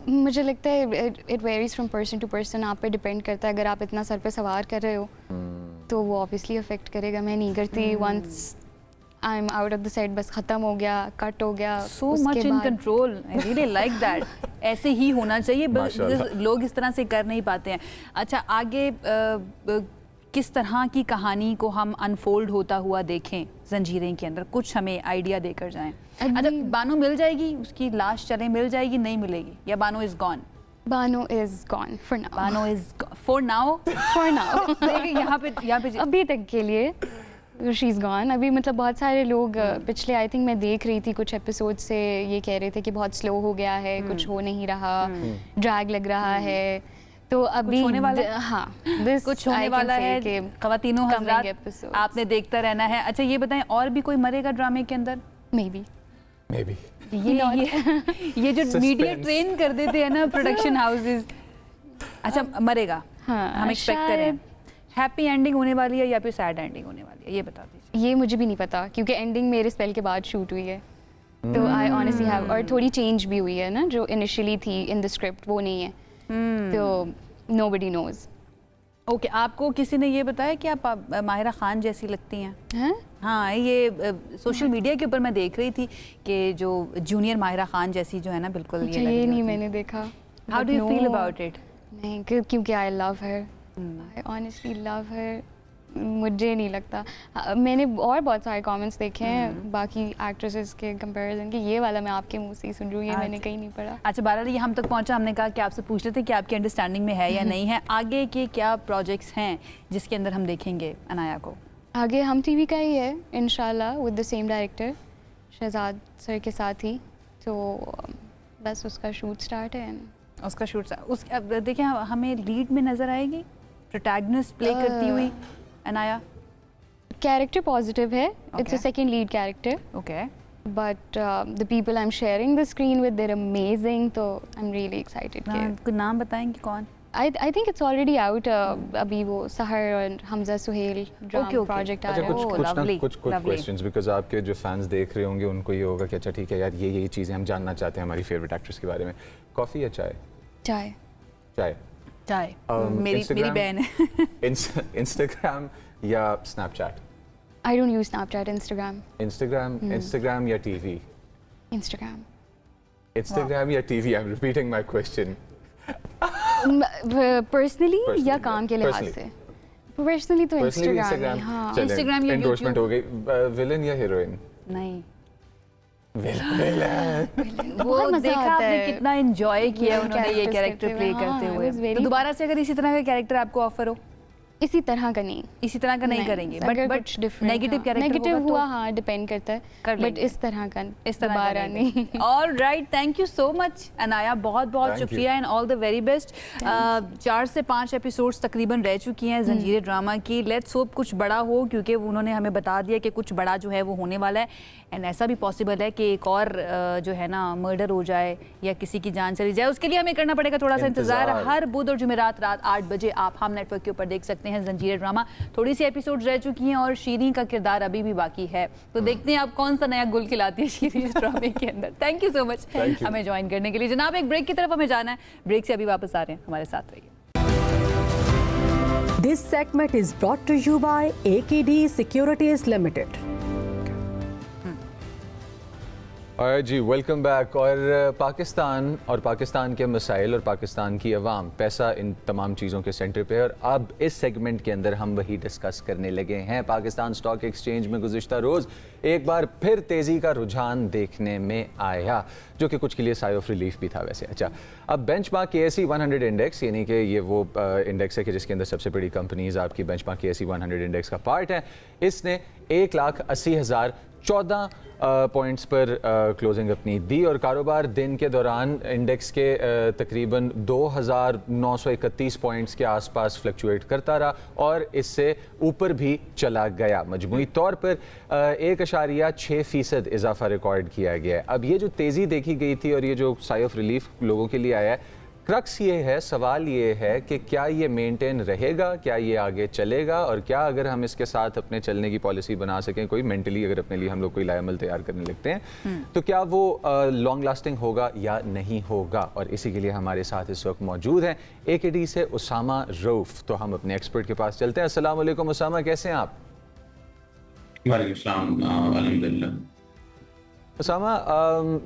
मुझे लगता है it varies from person to person, आप पे डिपेंड करता है। अगर आप इतना सर पे सवार कर रहे हो तो वो ऑब्वियसली अफेक्ट करेगा। मैं नहीं करती, once I am out of the set बस खत्म हो गया, कट हो गया, So much in control. I really like that. ऐसे ही होना चाहिए, माशाल्लाह। लोग इस तरह से कर नहीं पाते हैं। अच्छा, आगे किस तरह की कहानी को हम अनफोल्ड होता हुआ देखें जंजीरें के अंदर? कुछ हमें आइडिया देकर जाएं। अच्छा, बानो मिल जाएगी, उसकी लाश चले मिल जाएगी, नहीं मिलेगी, या Bano is gone? Bano is gone for now. Bano is for now. For now देखिए यहाँ पे अभी तक के लिए शी इज़ गॉन। अभी मतलब बहुत सारे लोग पिछले आई थिंक मैं देख रही थी कुछ एपिसोड से ये कह रहे थे कि बहुत स्लो हो गया है, कुछ हो नहीं रहा, ड्रैग लग रहा है, तो अभी होने वाला है? हाँ, this कुछ होने I can वाला say है कि ख़वातीनो coming हज़रात, episodes। आपने देखता रहना है। अच्छा, ये बताएं और भी कोई मरेगा ड्रामे के अंदर? मे बी मे बी ये जो मीडिया Suspense. ट्रेन कर देते हैं ना प्रोडक्शन हाउसेस। अच्छा मरेगा, हाँ, हम एक्सपेक्ट करें हैप्पी एंडिंग होने वाली है या फिर सैड एंडिंग होने वाली है, ये बता दीजिए। ये मुझे भी नहीं पता क्योंकि एंडिंग मेरे स्पेल के बाद शूट हुई है, तो आई ऑनेस्टली हैव, और थोड़ी चेंज भी हुई है ना, जो इनिशियली थी इन द स्क्रिप्ट वो नहीं है, तो नोबडी नोज। ओके, आपको किसी ने ये बताया कि आप माहिरा खान जैसी लगती हैं? हैं? हाँ, ये सोशल मीडिया के ऊपर मैं देख रही थी कि जो जूनियर माहिरा खान जैसी जो है ना, बिल्कुल अच्छा, लग ये रही नहीं होती मैंने देखा। How do you feel about it? नहीं, क्योंकि I love her, I honestly love हर। मुझे नहीं लगता, मैंने और बहुत सारे कमेंट्स देखे हैं बाकी एक्ट्रेसेस के कंपैरिजन के, ये वाला मैं आपके मुंह से ही सुन रही हूँ, ये मैंने कहीं नहीं पढ़ा। अच्छा बहरहाल ये हम तक पहुंचा, हमने कहा कि आपसे पूछ लेते हैं कि आपकी अंडरस्टैंडिंग में है या नहीं है। आगे के क्या प्रोजेक्ट्स हैं जिसके अंदर हम देखेंगे अनाया को? आगे हम टीवी का ही है इंशाल्लाह, with the same director Shahzad sir के साथ ही, तो बस उसका शूट स्टार्ट है। उसका शूट उस अब देखिए हमें लीड में नजर आएगी, प्रोटैगनिस्ट प्ले करती हुई अनाया? कैरेक्टर पॉजिटिव है, it's a second lead character, okay, but the people I am sharing the screen with, they're amazing, तो आई एम रियली एक्साइटेड। कुछ नाम बताएंगे कौन? I think it's already out, अभी वो सहर और हमजा सुहेल ड्रामा प्रोजेक्ट आ अच्छा, रहा है। कुछ क्वेश्चंस, बिकॉज आपके जो फैंस देख रहे होंगे उनको ये होगा कि अच्छा ठीक है यार, ये चीज़ें हम जानना चाहते हैं हमारी फेवरेट एक्ट्रेस के बारे में। कॉफ़ी या चाय? चाय। चाय। चाय। मेरी बहन है। इंस्टाग्राम या Snapchat? I don't use Snapchat, Instagram या टीवी? इंस्टाग्राम या TV? I am repeating my question. Personally या काम के लिहाज से? पर्सनली तो इंस्टाग्राम। हाँ, Instagram या एंडोर्समेंट हो गई। विलन या हीरोइन? नहीं, विलन। वो मजा देखा आता आपने है कितना एंजॉय किया उन्होंने ये characters कैरेक्टर करते प्ले हुए। हाँ, करते it was हुए। very तो दोबारा से अगर इसी तरह का कैरेक्टर आपको ऑफर हो? इसी तरह का नहीं, इसी तरह का नहीं करेंगे, अगर बट कुछ डिफरेंट नेगेटिव कैरेक्टर नेगेटिव होगा हुआ, तो हाँ डिपेंड करता कर है, बट लेंगे। इस तरह का इस तरह दोबारा नहीं। All right, thank you so much Anaya, बहुत बहुत Thank you. शुक्रिया and all the very best. 4 से 5 एपिसोड्स तकरीबन रह चुकी हैं जंजीरें ड्रामा की। लेट्स होप कुछ बड़ा हो, क्योंकि उन्होंने हमें बता दिया कि कुछ बड़ा जो है वो होने वाला है, एंड ऐसा भी पॉसिबल है कि एक और जो है ना मर्डर हो जाए या किसी की जान चली जाए। उसके लिए हमें करना पड़ेगा थोड़ा सा इंतजार। हर बुध और जुमेरात रात 8 बजे आप हम नेटवर्क के ऊपर देख सकते हैं जंजीरें ड्रामा। थोड़ी सी एपिसोड्स रह चुकी हैं और शीरी का किरदार अभी भी बाकी है, तो देखते हैं आप कौन सा नया गुल खिलाती है शीरी इस ड्रामे के अंदर। थैंक यू सो मच हमें ज्वाइन करने के लिए। जनाब एक ब्रेक की तरफ हमें जाना है, ब्रेक से अभी वापस आ रहे हैं, हमारे साथ रहिए। This segment is brought to you by AKD Securities Limited. जी वेलकम बैक। और पाकिस्तान के मसाइल और पाकिस्तान की अवाम, पैसा इन तमाम चीज़ों के सेंटर पे है। और अब इस सेगमेंट के अंदर हम वही डिस्कस करने लगे हैं। पाकिस्तान स्टॉक एक्सचेंज में गुज़िश्ता रोज़ एक बार फिर तेज़ी का रुझान देखने में आया, जो कि कुछ के लिए साइ ऑफ रिलीफ भी था वैसे। अच्छा, अब बेंचमार्क KSE 100 इंडेक्स, यानी कि ये वो इंडेक्स है कि जिसके अंदर सबसे बड़ी कंपनीज आपकी बेंचमार्क KSE 100 इंडेक्स का पार्ट है, इसने 1,80,014 पॉइंट्स पर क्लोजिंग अपनी दी और कारोबार दिन के दौरान इंडेक्स के तकरीबन 2,931 पॉइंट्स के आसपास फ्लक्चुएट करता रहा और इससे ऊपर भी चला गया। मजमूई तौर पर 1.6% इजाफा रिकॉर्ड किया गया है। अब ये जो तेज़ी देखी गई थी और ये जो साइ ऑफ रिलीफ लोगों के लिए आया है, क्रक्स ये है, सवाल ये है कि क्या ये मेंटेन रहेगा, क्या ये आगे चलेगा, और क्या अगर हम इसके साथ अपने चलने की पॉलिसी बना सकें, कोई मेंटली अगर अपने लिए हम लोग कोई लायमल तैयार करने लगते हैं, तो क्या वो लॉन्ग लास्टिंग होगा या नहीं होगा। और इसी के लिए हमारे साथ इस वक्त मौजूद हैं AKD से उसामा रऊफ। तो हम अपने एक्सपर्ट के पास चलते हैं। अस्सलाम वालेकुम उसामा, कैसे हैं आप? वालेकुम सलाम, अल्हम्दुलिल्लाह। उसामा,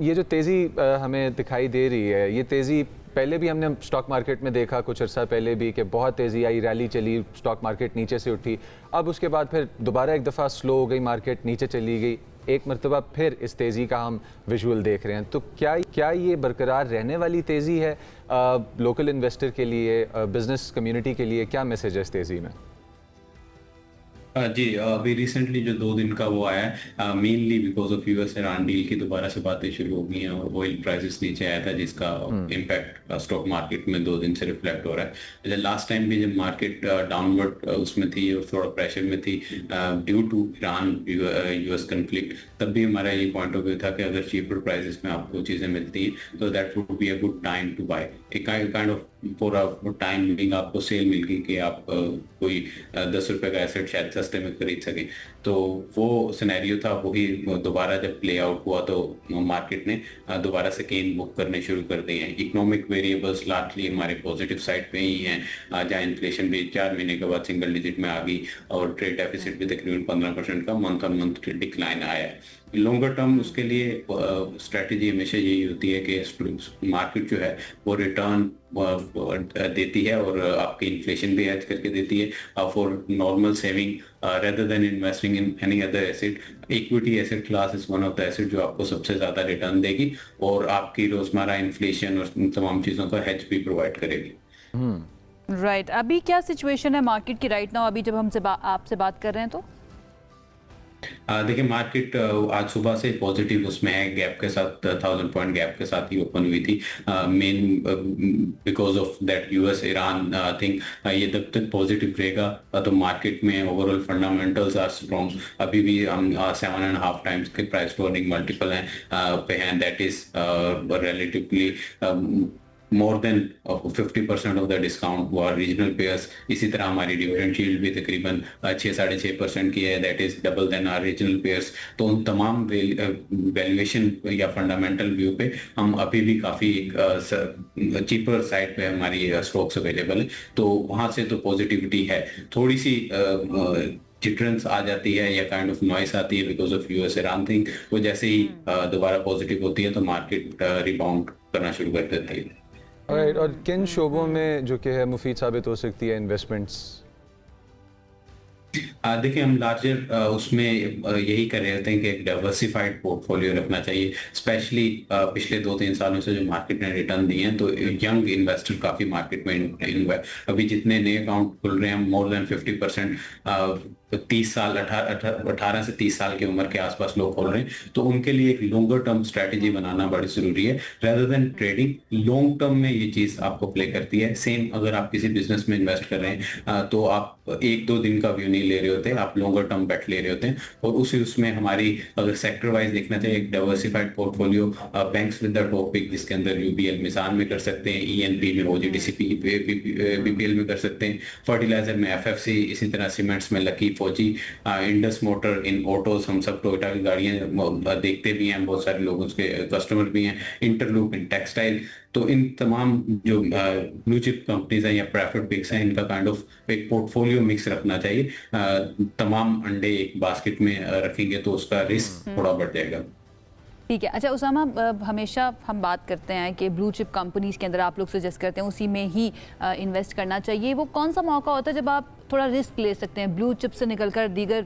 ये जो तेज़ी हमें दिखाई दे रही है, ये तेज़ी पहले भी हमने स्टॉक मार्केट में देखा कुछ अर्सा पहले भी कि बहुत तेज़ी आई, रैली चली, स्टॉक मार्केट नीचे से उठी, अब उसके बाद फिर दोबारा एक दफ़ा स्लो हो गई, मार्केट नीचे चली गई, एक मरतबा फिर इस तेज़ी का हम विजुअल देख रहे हैं। तो क्या ये बरकरार रहने वाली तेज़ी है लोकल इन्वेस्टर के लिए, बिजनेस कम्युनिटी के लिए? क्या मैसेज है इस तेज़ी में? जी, अभी रिसेंटली जो 2 दिन का वो आया है, mainly because of US Iran deal की दोबारा से बातें शुरू हो गई हैं और ऑयल प्राइसेस नीचे आया था, जिसका इम्पैक्ट स्टॉक मार्केट में 2 दिन से रिफ्लेक्ट हो रहा है। लास्ट टाइम भी जब मार्केट डाउनवर्ड उसमें थी और थोड़ा प्रेशर में थी due to Iran US conflict, तब भी हमारा ये पॉइंट ऑफ व्यू था कि अगर चीपर प्राइसेस में आपको चीज़ें मिलती हैं तो that would be a good time to buy. एक काइंड ऑफ पूरा टाइम बिंग आपको सेल मिल गई कि आप कोई 10 रुपए का एसेट शायद सस्ते में खरीद सकें। तो वो सिनेरियो था, वही दोबारा जब प्ले आउट हुआ तो मार्केट ने दोबारा से गेन बुक करने शुरू कर दिए हैं। इकोनॉमिक वेरिएबल्स लार्जली हमारे पॉजिटिव साइड पे ही हैं, जहाँ इन्फ्लेशन भी 4 महीने के बाद सिंगल डिजिट में आ गई और ट्रेड डेफिसिट भी तकरीबन 15% का मंथ ऑन मंथ डिक्लाइन आया है। लॉन्गर टर्म उसके लिए स्ट्रेटजी हमेशा यही होती है कि मार्केट जो है वो रिटर्न देती है और आपकी इन्फ्लेशन भी हेज करके देती है for normal saving rather than investing in any other asset. Equity asset class is one of the asset जो आपको सबसे ज्यादा रिटर्न देगी और आपकी रोजमर्रा इन्फ्लेशन और तमाम चीजों का हेज भी प्रोवाइड करेगी। राइट अभी क्या सिचुएशन है मार्केट की राइट नाउ, अभी जब हमसे आपसे बात कर रहे हैं तो? देखिए, मार्केट आज सुबह से पॉजिटिव उसमें है, गैप के साथ 1000 पॉइंट गैप के साथ ही ओपन हुई थी। Main because of that US Iran thing, ये जब तक पॉजिटिव रहेगा तो मार्केट में ओवरऑल फंडामेंटल्स आर स्ट्रॉन्ग। अभी भी हम 7.5 टाइम्स के प्राइस टू अर्निंग मल्टीपल हैं पे हैं, that is relatively more than 50% of the discount वो रीजनल पेयर्स। इसी तरह हमारी डिविडेंड शील्ड भी तकरीबन 6-6.5% की है, that is double than our regional peers. तो उन तमाम वैल्यूएशन या फंडामेंटल व्यू पे हम अभी भी काफ़ी चीपर साइड पे हमारी स्टॉक्स अवेलेबल है, तो वहाँ से तो पॉजिटिविटी है। थोड़ी सी डिफरेंस आ जाती है या काइंड ऑफ नॉइस आती है because of US Iran thing, वो जैसे ही दोबारा पॉजिटिव होती है तो मार्केट रिबाउंड करना शुरू कर देती है। Alright, और किन शोबों में जो कि है मुफीद साबित हो सकती है इन्वेस्टमेंट्स? देखिए, हम लार्जर उसमें यही कर रहे होते हैं कि एक डाइवर्सिफाइड पोर्टफोलियो रखना चाहिए, स्पेशली पिछले 2-3 सालों से जो मार्केट ने रिटर्न दिए हैं तो यंग इन्वेस्टर काफ़ी मार्केट में इन हुआ है। अभी जितने नए अकाउंट खुल रहे हैं मोर देन 50% 30 साल 18 से 30 साल की उम्र के आसपास लोग खोल रहे हैं, तो उनके लिए एक लॉन्गर टर्म स्ट्रैटेजी बनाना बड़ी ज़रूरी है rather than trading. Long term में ये चीज़ आपको प्ले करती है। सेम अगर आप किसी बिजनेस में इन्वेस्ट कर रहे हैं तो आप 1-2 दिन का व्यू नहीं ले रहे होते, आप लॉन्गर टर्म बेट ले रहे होते हैं। और उसमें हमारी अगर सेक्टर वाइज देखना चाहिए, एक diversified portfolio banks with the top pick, जिसके अंदर यूबीएल मिसान में कर सकते हैं, ईएनपी में ओजीडीसीपी बीपीएल में कर सकते हैं, फर्टिलाइजर में एफएफसी, इसी तरह सीमेंट्स में लकी फौजी, इंडस मोटर, इन ऑटोज हम सब टोयोटा की गाड़ियां देखते भी हैं, बहुत सारे लोग उसके कस्टमर भी हैं, इंटरलूप इन टेक्सटाइल। तो इन तमाम जो ब्लू चिप कंपनीज हैं या प्रेफर्ड पिक्स हैं, इनका काइंड ऑफ एक पोर्टफोलियो मिक्स रखना चाहिए। तमाम अंडे एक बास्केट में रखेंगे तो उसका रिस्क थोड़ा बढ़ जाएगा। ठीक है। अच्छा उसामा, हमेशा हम बात करते हैं कि ब्लू चिप कंपनीज के अंदर आप लोग सजेस्ट करते हैं उसी में ही इन्वेस्ट करना चाहिए। वो कौन सा मौका होता है जब आप थोड़ा रिस्क ले सकते हैं, ब्लू चिप से निकलकर दीगर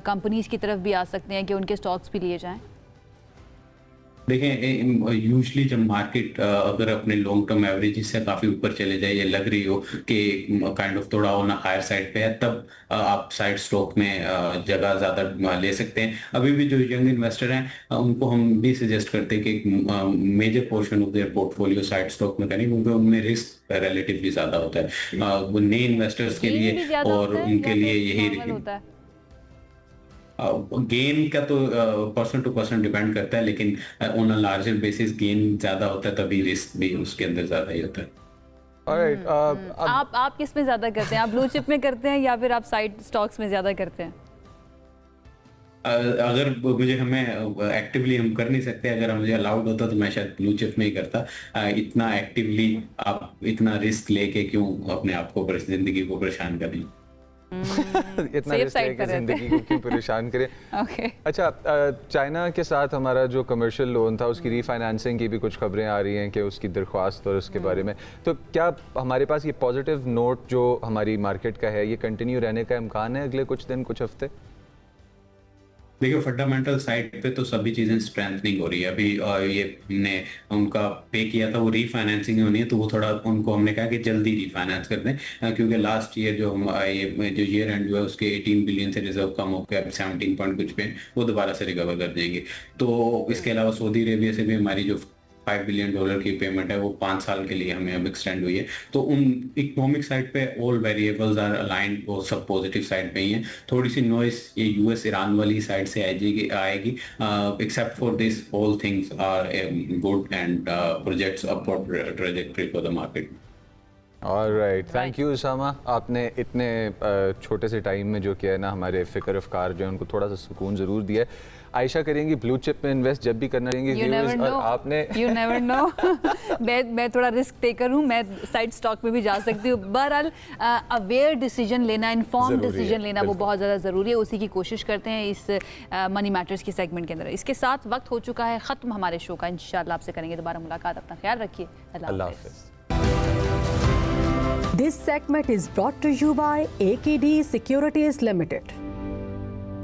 कंपनीज की तरफ भी आ सकते हैं कि उनके स्टॉक्स भी लिए जाएं? देखें, यूजली जब मार्केट अगर अपने लॉन्ग टर्म एवरेज से काफ़ी ऊपर चले जाए या लग रही हो कि काइंड ऑफ थोड़ा ऑन हायर साइड पे है, तब आप साइड स्टॉक में जगह ज़्यादा ले सकते हैं। अभी भी जो यंग इन्वेस्टर हैं उनको हम भी सजेस्ट करते हैं कि major portion of their portfolio side stock में करें, क्योंकि उनमें रिस्क रिलेटिवली ज़्यादा होता है। वो नए इन्वेस्टर्स के लिए और उनके लिए यही होता है। गेन का तो पर्सन टू पर्सन डिपेंड करता है, लेकिन on a larger basis gain ज्यादा होता है, तभी रिस्क भी उसके अंदर ज्यादा ही होता है। Alright, आप किस में ज्यादा करते हैं? आप ब्लू चिप में करते हैं या फिर आप साइड स्टॉक्स में ज्यादा करते हैं? अगर मुझे हमें एक्टिवली हम कर नहीं सकते, अगर मुझे अलाउड होता तो मैं शायद ब्लू चिप में ही करता। इतना एक्टिवली आप इतना रिस्क लेके क्यों अपने आप को जिंदगी को परेशान करें? इतना रिस्क लेके जिंदगी को क्यों परेशान करें? Okay. अच्छा, चाइना के साथ हमारा जो कमर्शियल लोन था उसकी रीफाइनेंसिंग की भी कुछ खबरें आ रही हैं कि उसकी दरख्वास्त और उसके बारे में, तो क्या हमारे पास ये पॉजिटिव नोट जो हमारी मार्केट का है ये कंटिन्यू रहने का इम्कान है अगले कुछ दिन कुछ हफ्ते? देखिए फंडामेंटल साइड पे तो सभी चीजें स्ट्रेंथनिंग हो रही है। अभी ये ने उनका पे किया था, वो रीफाइनेंसिंग होनी है, तो वो थोड़ा उनको हमने कहा कि जल्दी रीफाइनेंस कर दें, क्योंकि लास्ट ईयर जो ईयर एंड जो है उसके 18 बिलियन से रिजर्व कम होकर 17 पॉइंट कुछ पे वो दोबारा से रिकवर कर देंगे। तो इसके अलावा सऊदी अरेबिया से भी हमारी जो $5 बिलियन की पेमेंट है वो 5 साल के लिए हमें अब एक्सटेंड हुई है। तो उन इकोनॉमिक साइड पे ऑल वेरिएबल्स आर अलाइंड, वो सब पॉजिटिव साइड पे ही हैं। थोड़ी सी नॉइस ये यूएस ईरान वाली साइड से आएगी, except for this all things are good and projects upward trajectory for the market. Alright, thank you Usama. आपने इतने छोटे से टाइम में जो किया है ना, हमारे फिक्र अफकार जो है उनको थोड़ा सा सुकून ज़रूर दिया है। आयशा करेंगी ब्लू चिप में इन्वेस्ट जब भी करना चाहेंगे व्यूअर्स, और आपने यू नेवर नो मैं थोड़ा रिस्क टेकर हूँ, मैं साइड स्टॉक में भी जा सकती हूँ। बहरहाल अवेयर डिसीजन लेना, इन्फॉर्म डिसीजन लेना वो बहुत ज़्यादा ज़रूरी है। उसी की कोशिश करते हैं इस मनी मैटर्स की सेगमेंट के अंदर। इसके साथ वक्त हो चुका है ख़त्म हमारे शो का। इंशाल्लाह आपसे करेंगे दोबारा मुलाकात। अपना ख्याल रखिए। अल्लाह हाफ़िज़। This segment is brought to you by AKD Securities Limited.